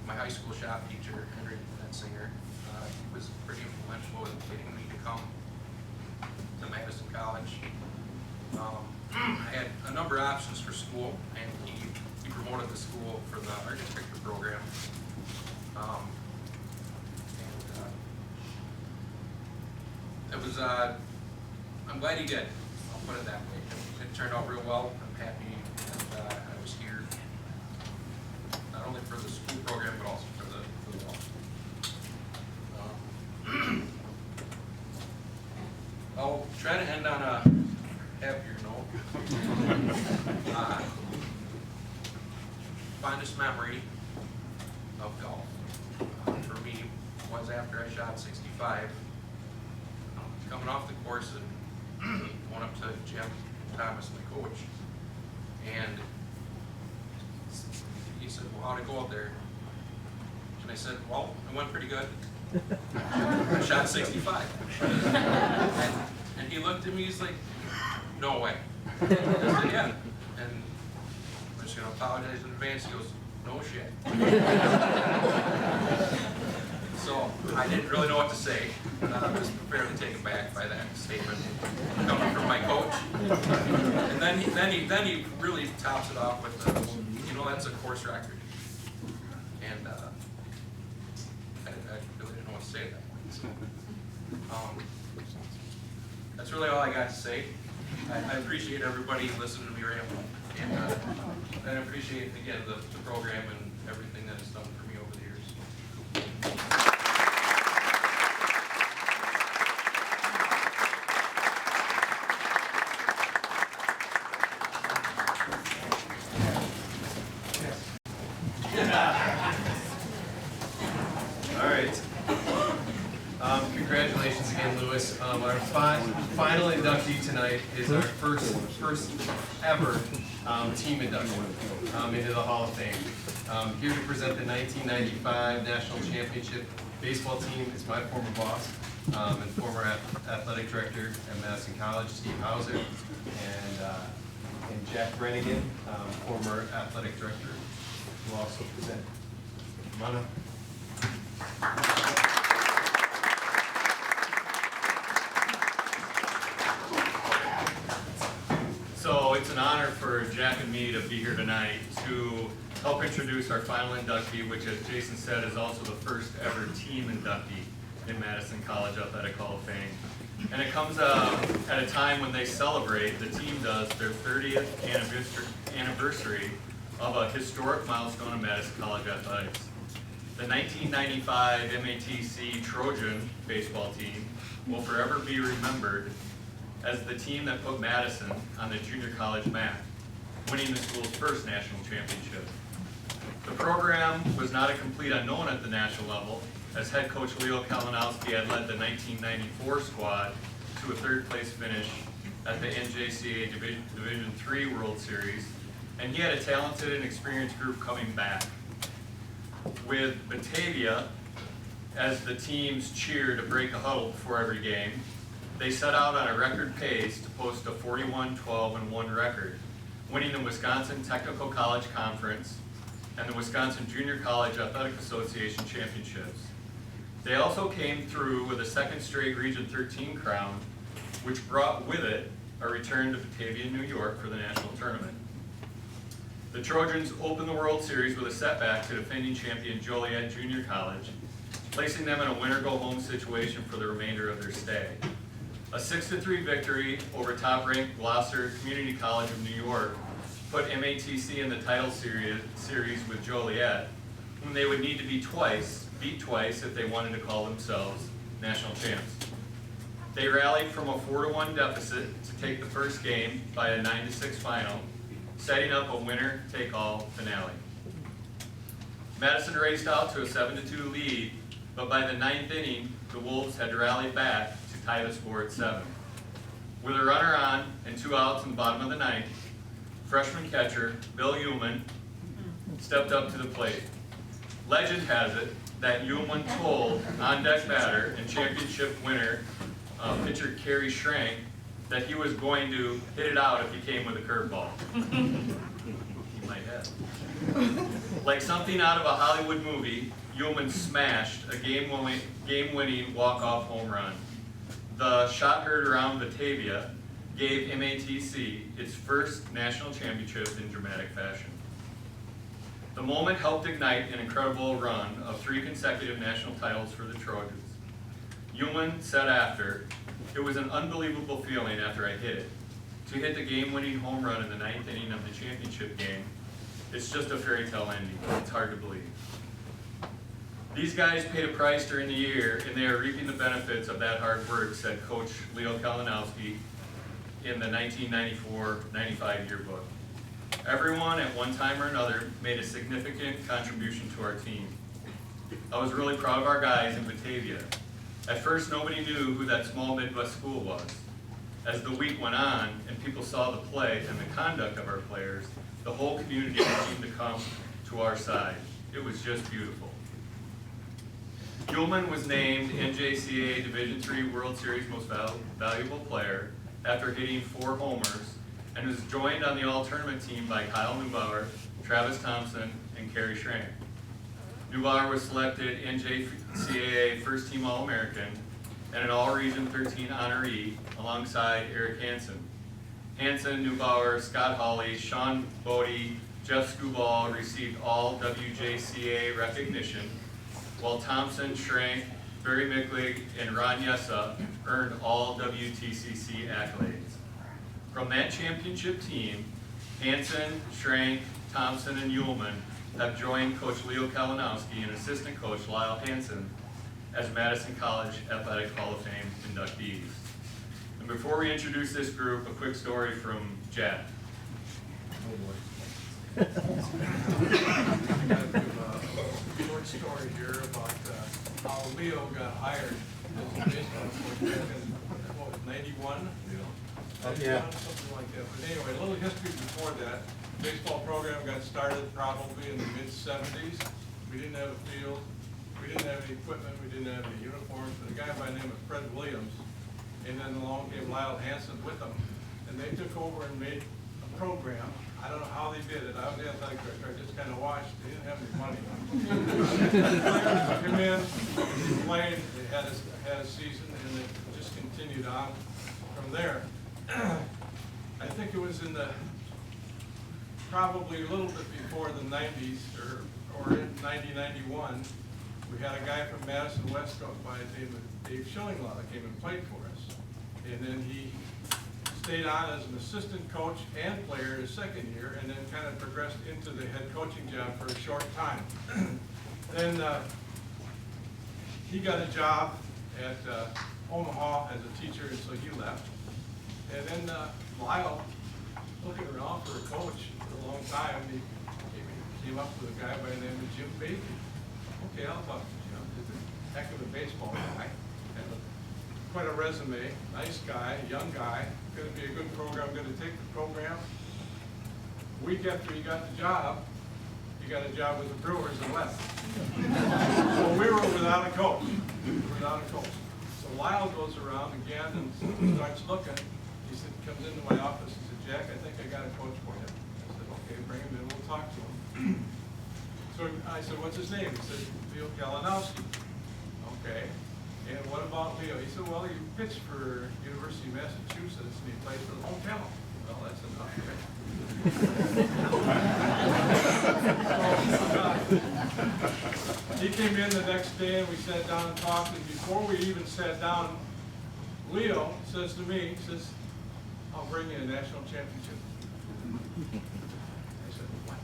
my high school shop teacher, Henry Singer. He was pretty influential in getting me to come to Madison College. I had a number of options for school, and he promoted the school for the architecture program. It was, I'm glad he did. I'll put it that way. It turned out real well. I'm happy that I was here, not only for the school program, but also for the golf. I'll try to end on a happier note. Fondest memory of golf for me was after I shot 65. Coming off the course and went up to Jim Thomas, my coach, and he said, "Well, how'd it go out there?" And I said, "Well, it went pretty good. I shot 65. And he looked at me, he's like, "No way." I said, "Yeah." And I'm just going to apologize in advance. He goes, "No shit." So I didn't really know what to say. I was fairly taken back by that statement coming from my coach. And then he really tops it off with, that's a course record. And I really didn't know what to say at that point. So, that's really all I got to say. I appreciate everybody listening to me ramble. And I appreciate, again, the program and everything that it's done for me over the years. All right. Congratulations again, Lewis. Our final inductee tonight is our first ever team induction into the Hall of Fame. Here to present the 1995 National Championship baseball team is my former boss and former athletic director at Madison College, Steve Hauser, and Jack Brennigan, former athletic director, will also present. Come on up. So it's an honor for Jack and me to be here tonight to help introduce our final inductee, which, as Jason said, is also the first ever team inductee in Madison College Athletic Hall of Fame. And it comes at a time when they celebrate, the team does, their 30th anniversary of a historic milestone in Madison College athletics. The 1995 MATC Trojan baseball team will forever be remembered as the team that put Madison on the junior college map, winning the school's first national championship. The program was not a complete unknown at the national level, as head coach Leo Kalinowski had led the 1994 squad to a third-place finish at the NJCAA Division III World Series, and he had a talented and experienced group coming back. With Batavia as the team's cheer to break a huddle before every game, they set out on a record pace to post a 41-12-1 record, winning the Wisconsin Technical College Conference and the Wisconsin Junior College Athletic Association championships. They also came through with a second straight Region 13 crown, which brought with it a return to Batavia, New York for the national tournament. The Trojans opened the World Series with a setback to defending champion Joliet Junior College, placing them in a winner-go-home situation for the remainder of their stay. A 6-3 victory over top-ranked Gloucester Community College of New York put MATC in the title series with Joliet, whom they would need to beat twice if they wanted to call themselves national champs. They rallied from a 4-1 deficit to take the first game by a 9-6 final, setting up a winner-take-all finale. Madison raced out to a 7-2 lead, but by the 9th inning, the Wolves had rallied back to tie the score at 7. With a runner on and 2 outs in the bottom of the 9th, freshman catcher Bill Uhlman stepped up to the plate. Legend has it that Uhlman told on-deck batter and championship winner pitcher Kerry Schrank that he was going to hit it out if he came with a curveball. He might have. Like something out of a Hollywood movie, Ullman smashed a game-winning walk-off home run. The shot heard around Batavia gave MATC its first national championship in dramatic fashion. The moment helped ignite an incredible run of 3 consecutive national titles for the Trojans. Ullman said after, "It was an unbelievable feeling after I hit it. To hit the game-winning home run in the 9th inning of the championship game, it's just a fairy tale ending. It's hard to believe." These guys paid a price during the year, and they are reaping the benefits of that hard work, said Coach Leo Kalinowski in the 1994-95 yearbook. Everyone at one time or another made a significant contribution to our team. I was really proud of our guys in Batavia. At first, nobody knew who that small Midwest school was. As the week went on and people saw the play and the conduct of our players, the whole community seemed to come to our side. It was just beautiful. Ullman was named NJCAA Division III World Series Most Valuable Player after hitting 4 homers, and was joined on the all-tournament team by Kyle Neubauer, Travis Thompson, and Kerry Schrank. Neubauer was selected NJCAA First Team All-American and an All-Region 13 honoree alongside Eric Hansen. Hansen, Neubauer, Scott Hawley, Sean Bodie, Jeff Skubal received all WJCAA recognition, while Thompson, Schrank, Barry Micklig, and Ron Yessa earned all WTCC accolades. From that championship team, Hansen, Schrank, Thompson, and Ullman have joined Coach Leo Kalinowski and assistant coach Lyle Hansen as Madison College Athletic Hall of Fame inductees. And before we introduce this group, a quick story from Jack. Short story here about how Leo got hired as a baseball coach back in, what was it, 91? Yeah. Something like that. But anyway, a little history before that. Baseball program got started probably in the mid-70s. We didn't have a field. We didn't have any equipment. We didn't have any uniforms. But a guy by the name of Fred Williams, and then along came Lyle Hansen with them. And they took over and made a program. I don't know how they did it. I was the athletic director. I just kind of watched. They didn't have any money. Players come in, they played, they had a season, and it just continued on from there. I think it was in the, probably a little bit before the 90s, or in 91, we had a guy from Madison West Coast by the name of Dave Schillinglaw that came and played for us. And then he stayed on as an assistant coach and player his second year, and then kind of progressed into the head coaching job for a short time. Then he got a job at Omaha as a teacher, and so he left. And then Lyle, looking around for a coach for a long time, he came up with a guy by the name of Jim Baker. Okay, I'll talk to Jim. He's a heck of a baseball guy. And quite a resume, nice guy, young guy, going to be a good program, going to take the program. A week after he got the job, he got a job with the Brewers and left. So we were without a coach. So Lyle goes around again and starts looking. He said, comes into my office and said, "Jack, I think I got a coach for you." I said, "Okay, bring him in, we'll talk to him." So I said, "What's his name?" He said, "Leo Kalinowski." Okay. And what about Leo? He said, "Well, he pitched for University of Massachusetts and he played for the hometown." Well, that's enough, right? He came in the next day and we sat down and talked, and before we even sat down, Leo says to me, he says, "I'll bring you a national championship." I said, "What?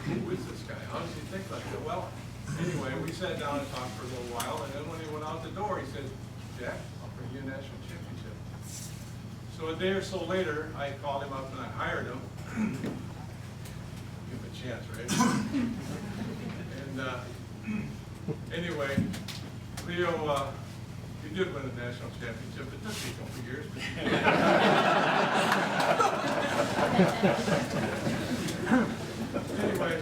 Who is this guy? How does he think like that?" Well, anyway, we sat down and talked for a little while, and then when he went out the door, he said, "Jack, I'll bring you a national championship." So a day or so later, I called him up and I hired him. Give him a chance, right? And anyway, Leo, he did win a national championship. It took me a couple of years. Anyway,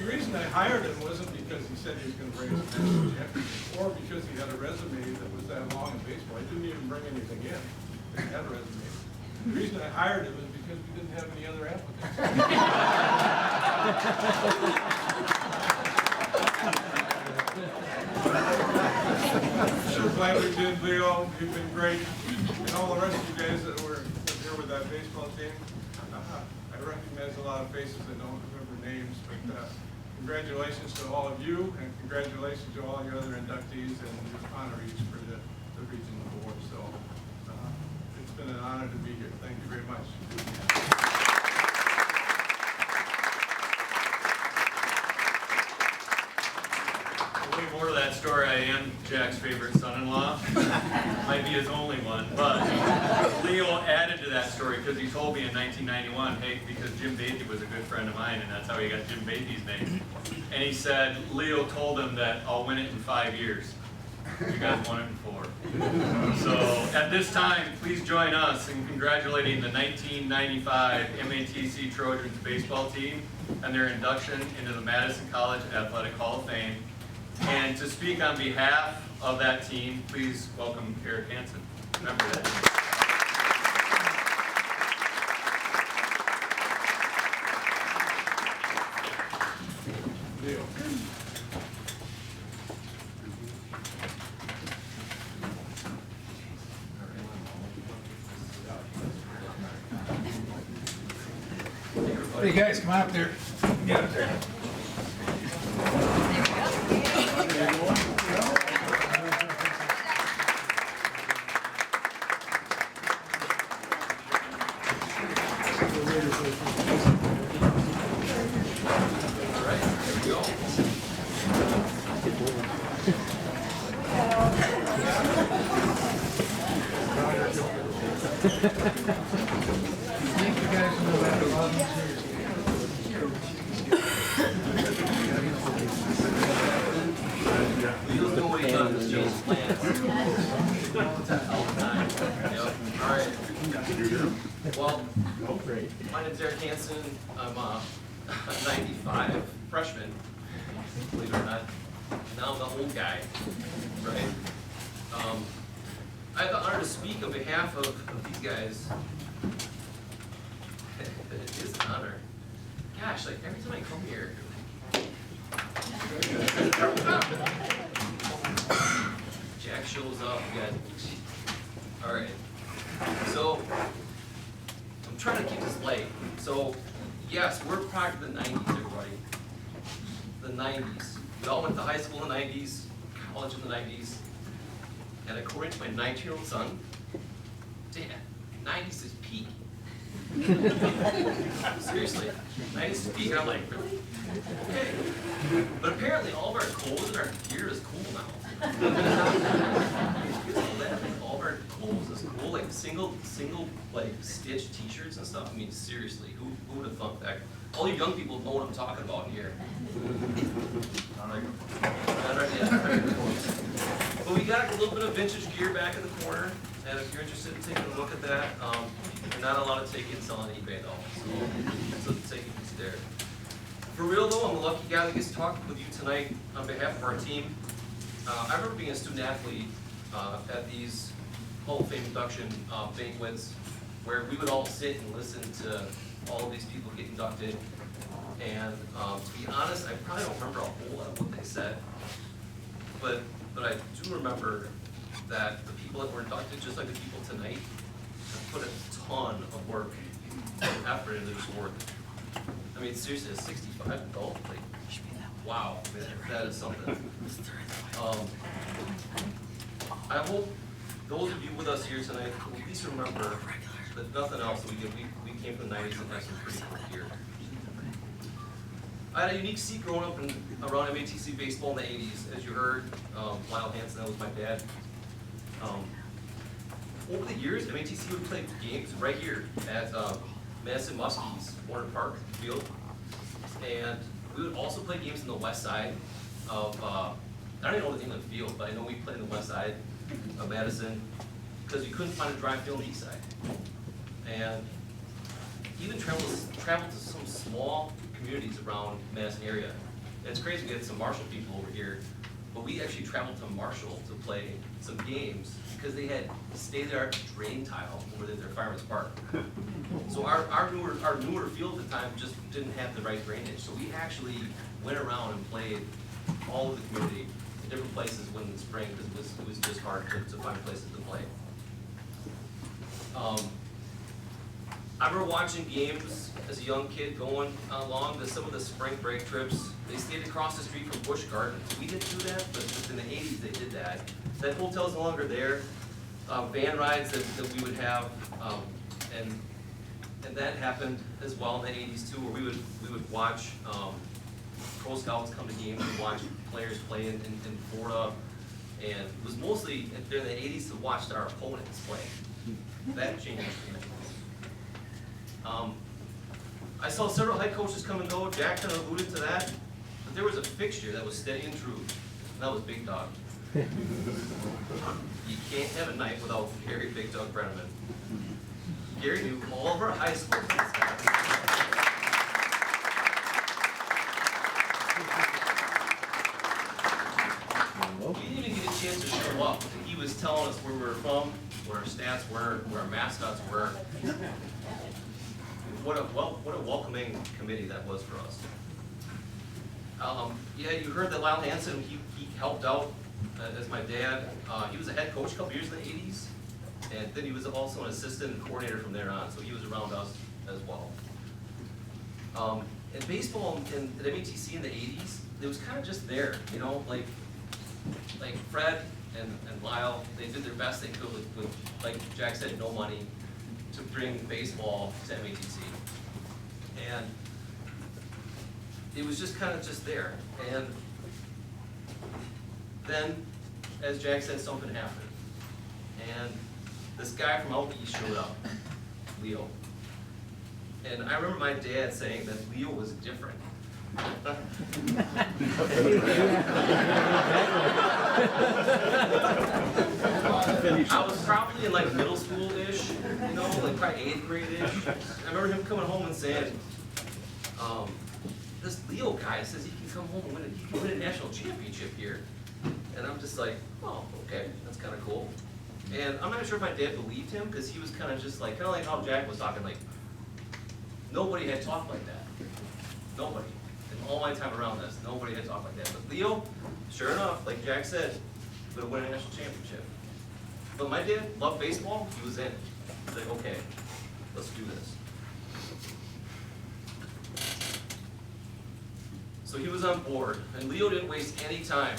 the reason I hired him wasn't because he said he was gonna bring us a national championship, or because he had a resume that was that long in baseball. I didn't even bring anything in. He had a resume. The reason I hired him is because we didn't have any other applicants. Sure glad we did, Leo. You've been great. And all the rest of you guys that were here with that baseball team. I recognize a lot of faces. I don't remember names, but congratulations to all of you, and congratulations to all your other inductees and your honorees for the Region Board. So it's been an honor to be here. Thank you very much. Way more to that story. I am Jack's favorite son-in-law. Might be his only one, but Leo added to that story because he told me in 1991, hey, because Jim Beatty was a good friend of mine, and that's how he got Jim Beatty's name. And he said Leo told him that I'll win it in 5 years. You guys won it in 4. So at this time, please join us in congratulating the 1995 MATC Trojans baseball team and their induction into the Madison College Athletic Hall of Fame. And to speak on behalf of that team, please welcome Eric Hansen. Remember that. Leo. Hey guys, come on up there. Get up there. Thank you guys for the Well, my name's Eric Hansen. I'm a 95 freshman, believe it or not. Now I'm the old guy, right? I have the honor to speak on behalf of these guys. It is an honor. Gosh, like every time I come here, Jack shows up. We got, all right. So I'm trying to keep this light. So yes, we're a product of the 90s, everybody. The 90s. We all went to high school in the 90s, college in the 90s. And according to my 19-year-old son, Dad, 90s is peak. Seriously, 90s is peak. And I'm like, really? Okay. But apparently all of our clothes and our gear is cool now. All of our clothes is cool, like single like stitch t-shirts and stuff. I mean, seriously, who would have thought that? All you young people know what I'm talking about here. But we got a little bit of vintage gear back in the corner, and if you're interested in taking a look at that, you're not allowed to take it and sell on eBay though, so take it there. For real though, I'm a lucky guy that gets to talk with you tonight on behalf of our team. I remember being a student athlete at these Hall of Fame induction banquets, where we would all sit and listen to all of these people get inducted. And to be honest, I probably don't remember a whole lot of what they said, but I do remember that the people that were inducted, just like the people tonight, have put a ton of work and effort into this work. I mean, seriously, a 65 adult, like, wow, man, that is something. I hope those of you with us here tonight will at least remember that nothing else that we did, we came from the 90s and had some pretty cool gear. I had a unique seat growing up around MATC baseball in the 80s. As you heard, Lyle Hansen, that was my dad. Over the years, MATC would play games right here at Madison Muskie's Warner Park field. And we would also play games in the west side of, I don't even know the name of the field, but I know we played in the west side of Madison because you couldn't find a drive field on the east side. And even traveled to some small communities around Madison area And it's crazy, we had some Marshall people over here, but we actually traveled to Marshall to play some games because they had state-of-the-art drain tile over at their Fireman's Park. So our newer field at the time just didn't have the right drainage, so we actually went around and played all of the community in different places when in the spring, because it was just hard to find places to play. I remember watching games as a young kid going along to some of the spring break trips. They stayed across the street from Busch Gardens. We didn't do that, but in the 80s they did that. That hotel's no longer there. Van rides that we would have, and that happened as well in the 80s too, where we would watch Pro Scouts come to games and watch players play in Florida. And it was mostly during the 80s to watch our opponents play. That changed. I saw several head coaches come and go. Jack kind of alluded to that. But there was a fixture that was steady and true, and that was Big Dog. You can't have a night without Gary Big Dog Brenneman. Gary knew all of our high school kids. We didn't even get a chance to show up. And he was telling us where we were from, where our stats were, where our mascots were. What a welcoming committee that was for us. Yeah, you heard that Lyle Hansen, he helped out as my dad. He was a head coach a couple years in the 80s, and then he was also an assistant coordinator from there on, so he was around us as well. And baseball at MATC in the 80s, it was kind of just there, you know, like Fred and Lyle, they did their best they could with, like Jack said, no money, to bring baseball to MATC. And it was just kind of just there. And then, as Jack said, something happened. And this guy from out east showed up, Leo. And I remember my dad saying that Leo was different. I was probably in like middle school-ish, you know, like probably 8th grade-ish. I remember him coming home and saying, this Leo guy says he can come home and he can win a national championship here. And I'm just like, oh, okay, that's kind of cool. And I'm not sure if my dad believed him, because he was kind of just like, kind of like how Jack was talking, like, nobody had talked like that. Nobody. In all my time around this, nobody had talked like that. But Leo, sure enough, like Jack said, going to win a national championship. But my dad loved baseball, he was in. He's like, okay, let's do this. So he was on board, and Leo didn't waste any time.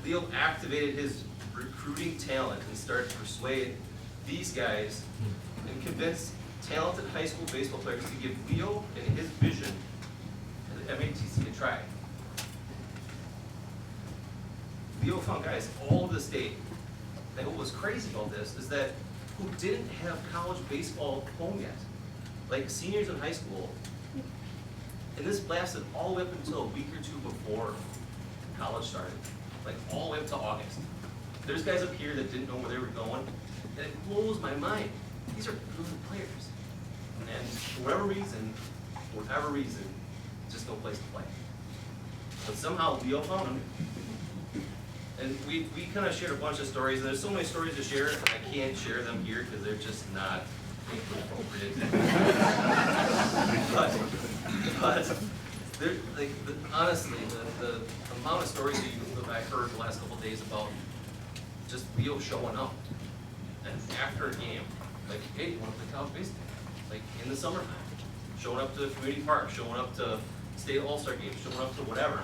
Leo activated his recruiting talent and started to persuade these guys and convince talented high school baseball players to give Leo and his vision at MATC a try. Leo found guys all over the state. And what was crazy about this is that who didn't have college baseball home yet, like seniors in high school. And this lasted all the way up until a week or two before college started, like all the way up to August. There's guys up here that didn't know where they were going, and it blows my mind. These are good players. And for whatever reason, just no place to play. But somehow Leo found them. And we kind of shared a bunch of stories, and there's so many stories to share, and I can't share them here because they're just not appropriate. but they're, like, honestly, the amount of stories that I heard the last couple of days about just Leo showing up, and after a game, like, hey, you want to play college baseball? Like, in the summertime, showing up to the community park, showing up to state all-star games, showing up to whatever.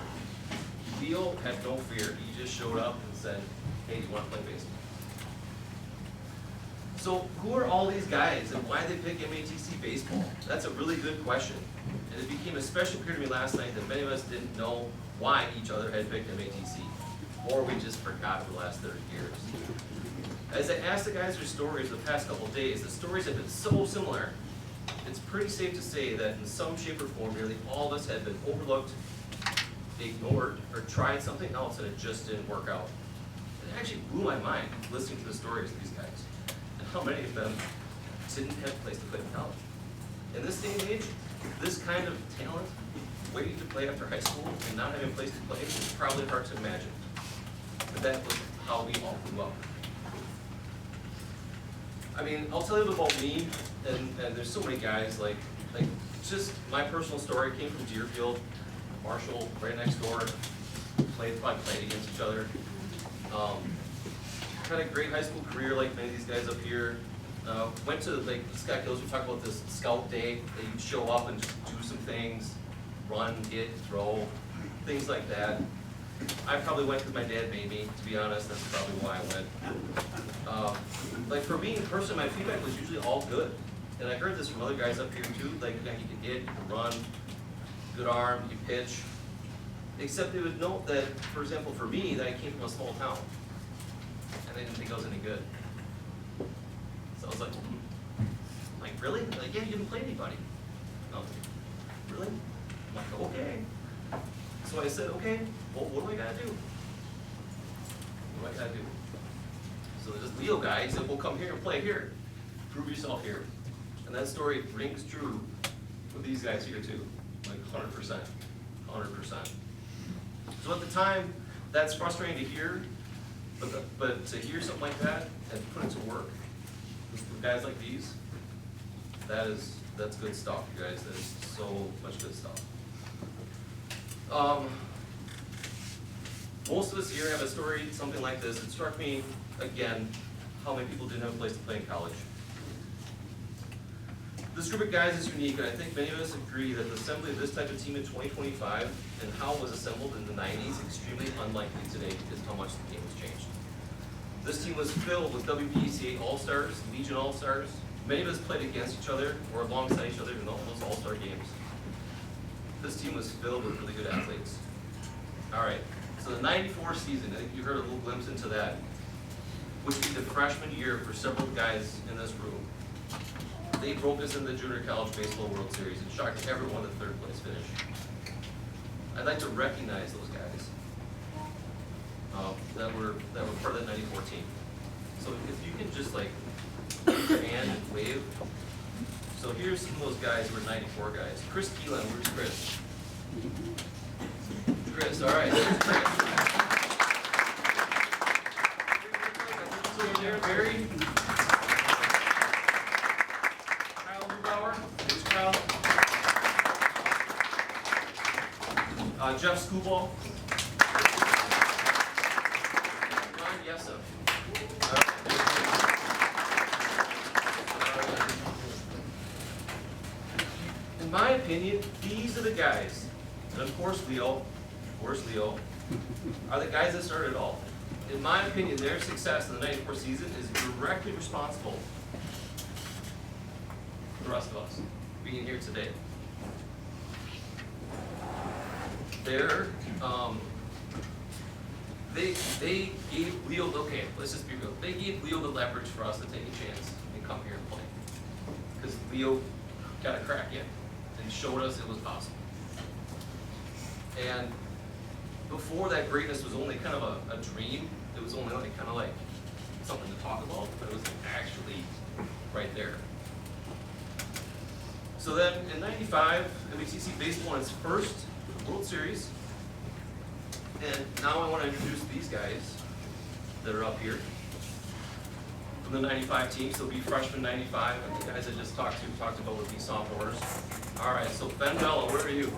Leo had no fear. He just showed up and said, hey, do you want to play baseball? So who are all these guys and why they pick MATC baseball? That's a really good question. And it became especially clear to me last night that many of us didn't know why each other had picked MATC. Or we just forgot for the last 30 years. As I asked the guys their stories the past couple of days, the stories have been so similar. It's pretty safe to say that in some shape or form, nearly all of us had been overlooked, ignored, or tried something else and it just didn't work out. It actually blew my mind listening to the stories of these guys and how many of them didn't have a place to play in college. In this day and age, this kind of talent waiting to play after high school and not having a place to play is probably hard to imagine. But that was how we all grew up. I mean, I'll tell you about me, and there's so many guys, like just my personal story came from Deerfield, Marshall, right next door, played against each other. Had a great high school career like many of these guys up here. Went to, like Scott Gillitzer talked about this scout day, that you'd show up and just do some things, run, hit, throw, things like that. I probably went because my dad made me, to be honest, that's probably why I went. Like for me in person, my feedback was usually all good. And I heard this from other guys up here too, like you can hit, you can run, good arm, you pitch. Except they would note that, for example, for me, that I came from a small town. And they didn't think I was any good. So I was like, really? Like, yeah, you didn't play anybody. No, really? I'm like, okay. So I said, okay, well, what do I gotta do? What do I gotta do? So this Leo guy, he said, well, come here and play here. Prove yourself here. And that story rings true with these guys here too. Like 100%, 100%. So at the time, that's frustrating to hear, but to hear something like that and put it to work with guys like these, that's good stuff, you guys. That is so much good stuff. Most of us here have a story, something like this. It struck me, again, how many people didn't have a place to play in college. This group of guys is unique, and I think many of us agree that the assembly of this type of team in 2025 and how it was assembled in the 90s is extremely unlikely today because of how much the game has changed. This team was filled with WPCA All-Stars, Legion All-Stars. Many of us played against each other or alongside each other in all those All-Star games. This team was filled with really good athletes. All right, so the 94 season, I think you heard a little glimpse into that, which would be the freshman year for several guys in this room. They broke us in the Junior College Baseball World Series and shocked everyone to third place finish. I'd like to recognize those guys that were part of that 94 team. So if you can just like raise your hand and wave. So here's some of those guys who were 94 guys. Chris Keelan, where's Chris? Chris, all right. There's Chris. So there, Barry. Jeff Skubal. Ron Yesem. In my opinion, these are the guys, and of course Leo, are the guys that started it all. In my opinion, their success in the 94 season is directly responsible for the rest of us being here today. They gave Leo, okay, let's just be real. They gave Leo the leverage for us to take a chance and come here and play. Because Leo got a crack in and showed us it was possible. And before that greatness was only kind of a dream, it was only like kind of like something to talk about, but it was actually right there. So then in 95, WTC Baseball won its first World Series. And now I want to introduce these guys that are up here from the 95 team. So be freshman 95, and the guys I just talked about would be sophomores. All right, so Ben Bella, where are you?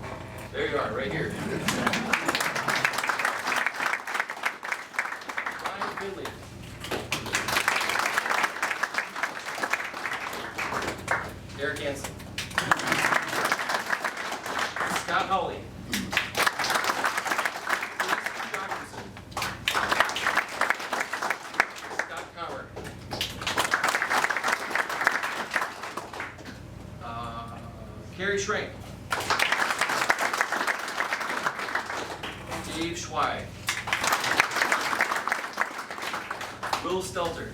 There you are, right here. Ryan Finley. Eric Hansen. Scott Hawley. Carrie Schrank, Dave Schweig, Will Stelter,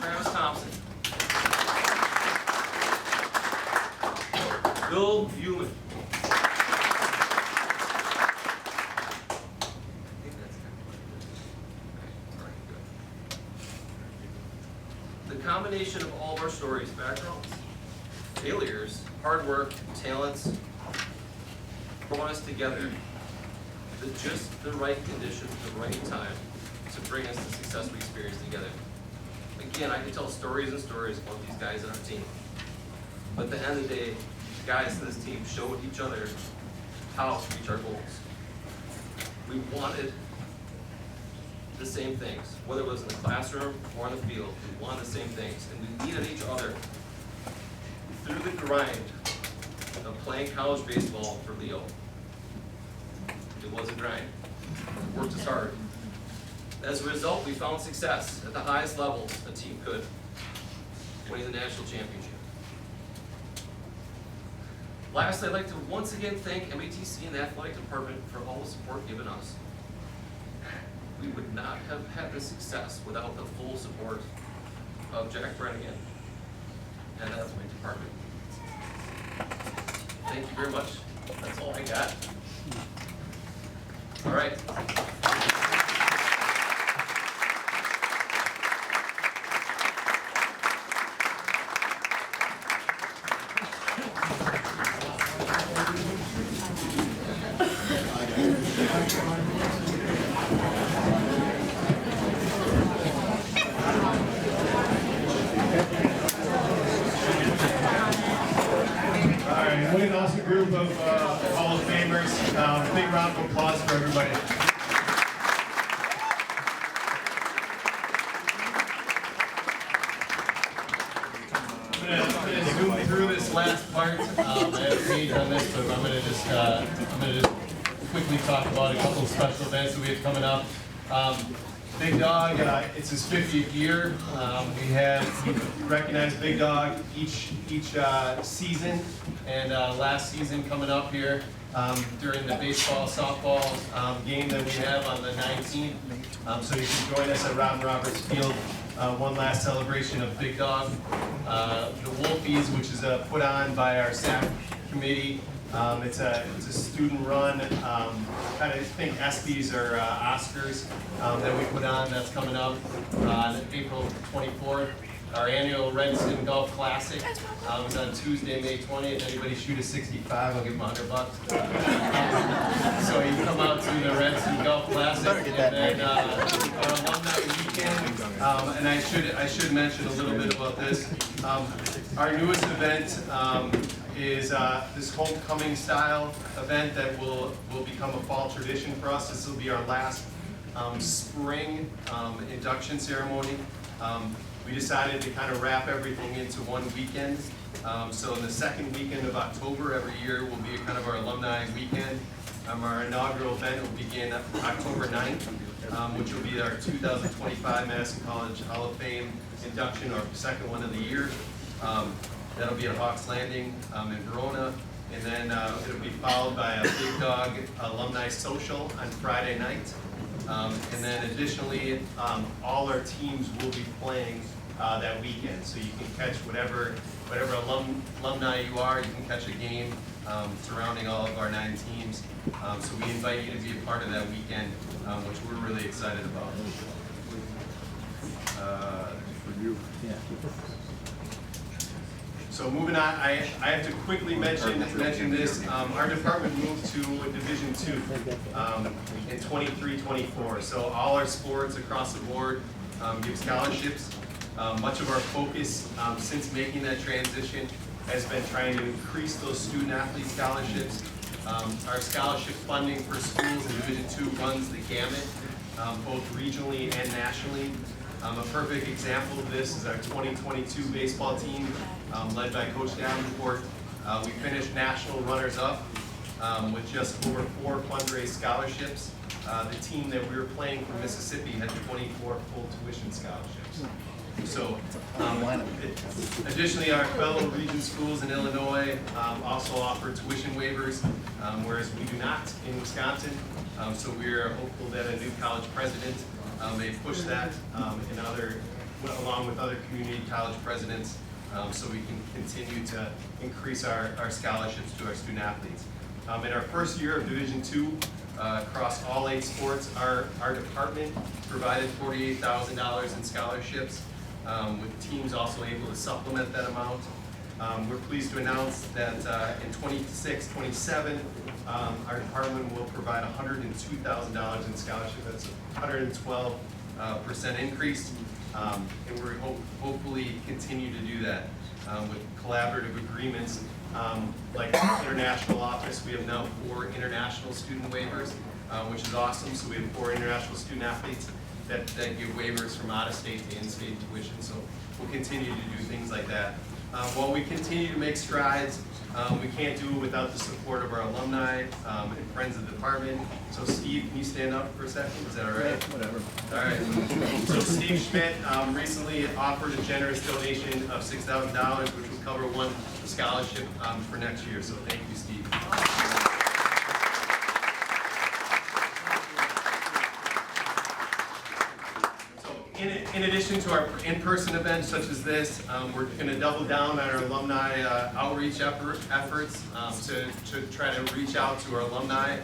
Travis Thompson, Bill Heumann. The combination of all of our stories, backgrounds, failures, hard work, talents brought us together. Just the right conditions, the right time to bring us the success we experienced together. Again, I could tell stories and stories about these guys on our team. But at the end of the day, the guys in this team showed each other how to reach our goals. We wanted the same things, whether it was in the classroom or on the field. We wanted the same things, and we needed each other. Through the grind of playing college baseball for Leo, it was a grind. We worked as hard. As a result, we found success at the highest levels a team could, winning the national championship. Last, I'd like to once again thank MATC and the athletic department for all the support given us. We would not have had this success without the full support of Jack Brennigan and the athletic department. Thank you very much. That's all I got. All right. What an awesome group of Hall of Famers. Big round of applause for everybody. I'm gonna zoom through this last part. I have a page on this, but I'm gonna just quickly talk about a couple of special events that we have coming up. Big Dog, it's his 50th year. We recognize Big Dog each season, and last season coming up here during the baseball, softball game that we have on the 19th. So you can join us at Robin Roberts Field. One last celebration of Big Dog. The Wolfies, which is put on by our staff committee. It's a student run, kind of think ESPYs or Oscars that we put on. That's coming up on April 24th. Our annual Redson Golf Classic is on Tuesday, May 20th. Anybody shoot a 65, I'll give them $100. So you can come out to the Redson Golf Classic, and then our alumni weekend. And I should mention a little bit about this. Our newest event is this homecoming style event that will become a fall tradition for us. This will be our last spring induction ceremony. We decided to kind of wrap everything into one weekend. So in the second weekend of October every year will be kind of our alumni weekend. Our inaugural event will begin October 9th, which will be our 2025 Madison College Hall of Fame induction, our second one of the year. That'll be at Hawks Landing in Verona. And then it'll be followed by a Big Dog alumni social on Friday night. And then additionally, all our teams will be playing that weekend. So you can catch whatever alumni you are, you can catch a game surrounding all of our 9 teams. So we invite you to be a part of that weekend, which we're really excited about. So moving on, I have to quickly mention this. Our department moved to Division II in 23-24. So all our sports across the board give scholarships. Much of our focus since making that transition has been trying to increase those student athlete scholarships. Our scholarship funding for schools in Division II runs the gamut, both regionally and nationally. A perfect example of this is our 2022 baseball team, led by Coach Davenport. We finished national runners-up with just over 4 fundraised scholarships. The team that we were playing from Mississippi had 24 full tuition scholarships. So, additionally, our fellow region schools in Illinois also offer tuition waivers, whereas we do not in Wisconsin. So we are hopeful that a new college president may push that along with other community college presidents, so we can continue to increase our scholarships to our student athletes. In our first year of Division II, across all 8 sports, our department provided $48,000 in scholarships, with teams also able to supplement that amount. We're pleased to announce that in 26-27, our department will provide $102,000 in scholarship. That's a 112% increase, and we're hopefully continue to do that with collaborative agreements. Like international office, we have now 4 international student waivers, which is awesome. So we have 4 international student athletes that give waivers from out-of-state to in-state tuition. So we'll continue to do things like that. While we continue to make strides, we can't do it without the support of our alumni and friends of the department. So Steve, can you stand up for a second? Is that all right? Whatever. All right. So Steve Schmidt recently offered a generous donation of $6,000, which will cover one scholarship for next year. So thank you, Steve. In addition to our in-person events such as this, we're going to double down on our alumni outreach efforts to try to reach out to our alumni.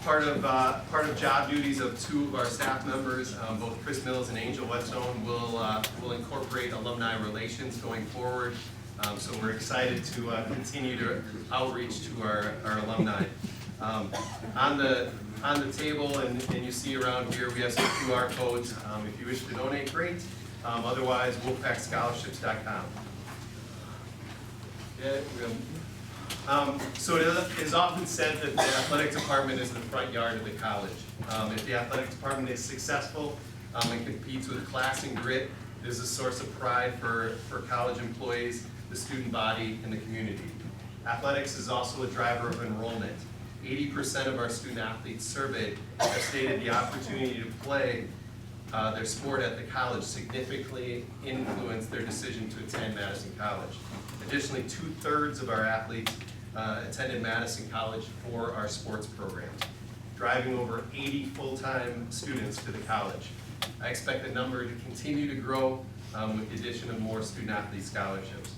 Part of job duties of 2 of our staff members, both Chris Mills and Angel Whetstone, will incorporate alumni relations going forward. So we're excited to continue to outreach to our alumni. On the table, and you see around here, we have some QR codes. If you wish to donate, great. Otherwise, WolfPackScholarships.com. So it is often said that the athletic department is the front yard of the college. If the athletic department is successful and competes with class and grit, it is a source of pride for college employees, the student body, and the community. Athletics is also a driver of enrollment. 80% of our student athletes surveyed have stated the opportunity to play their sport at the college significantly influenced their decision to attend Madison College. Additionally, 2/3 of our athletes attended Madison College for our sports programs, driving over 80 full-time students to the college. I expect the number to continue to grow with the addition of more student athlete scholarships.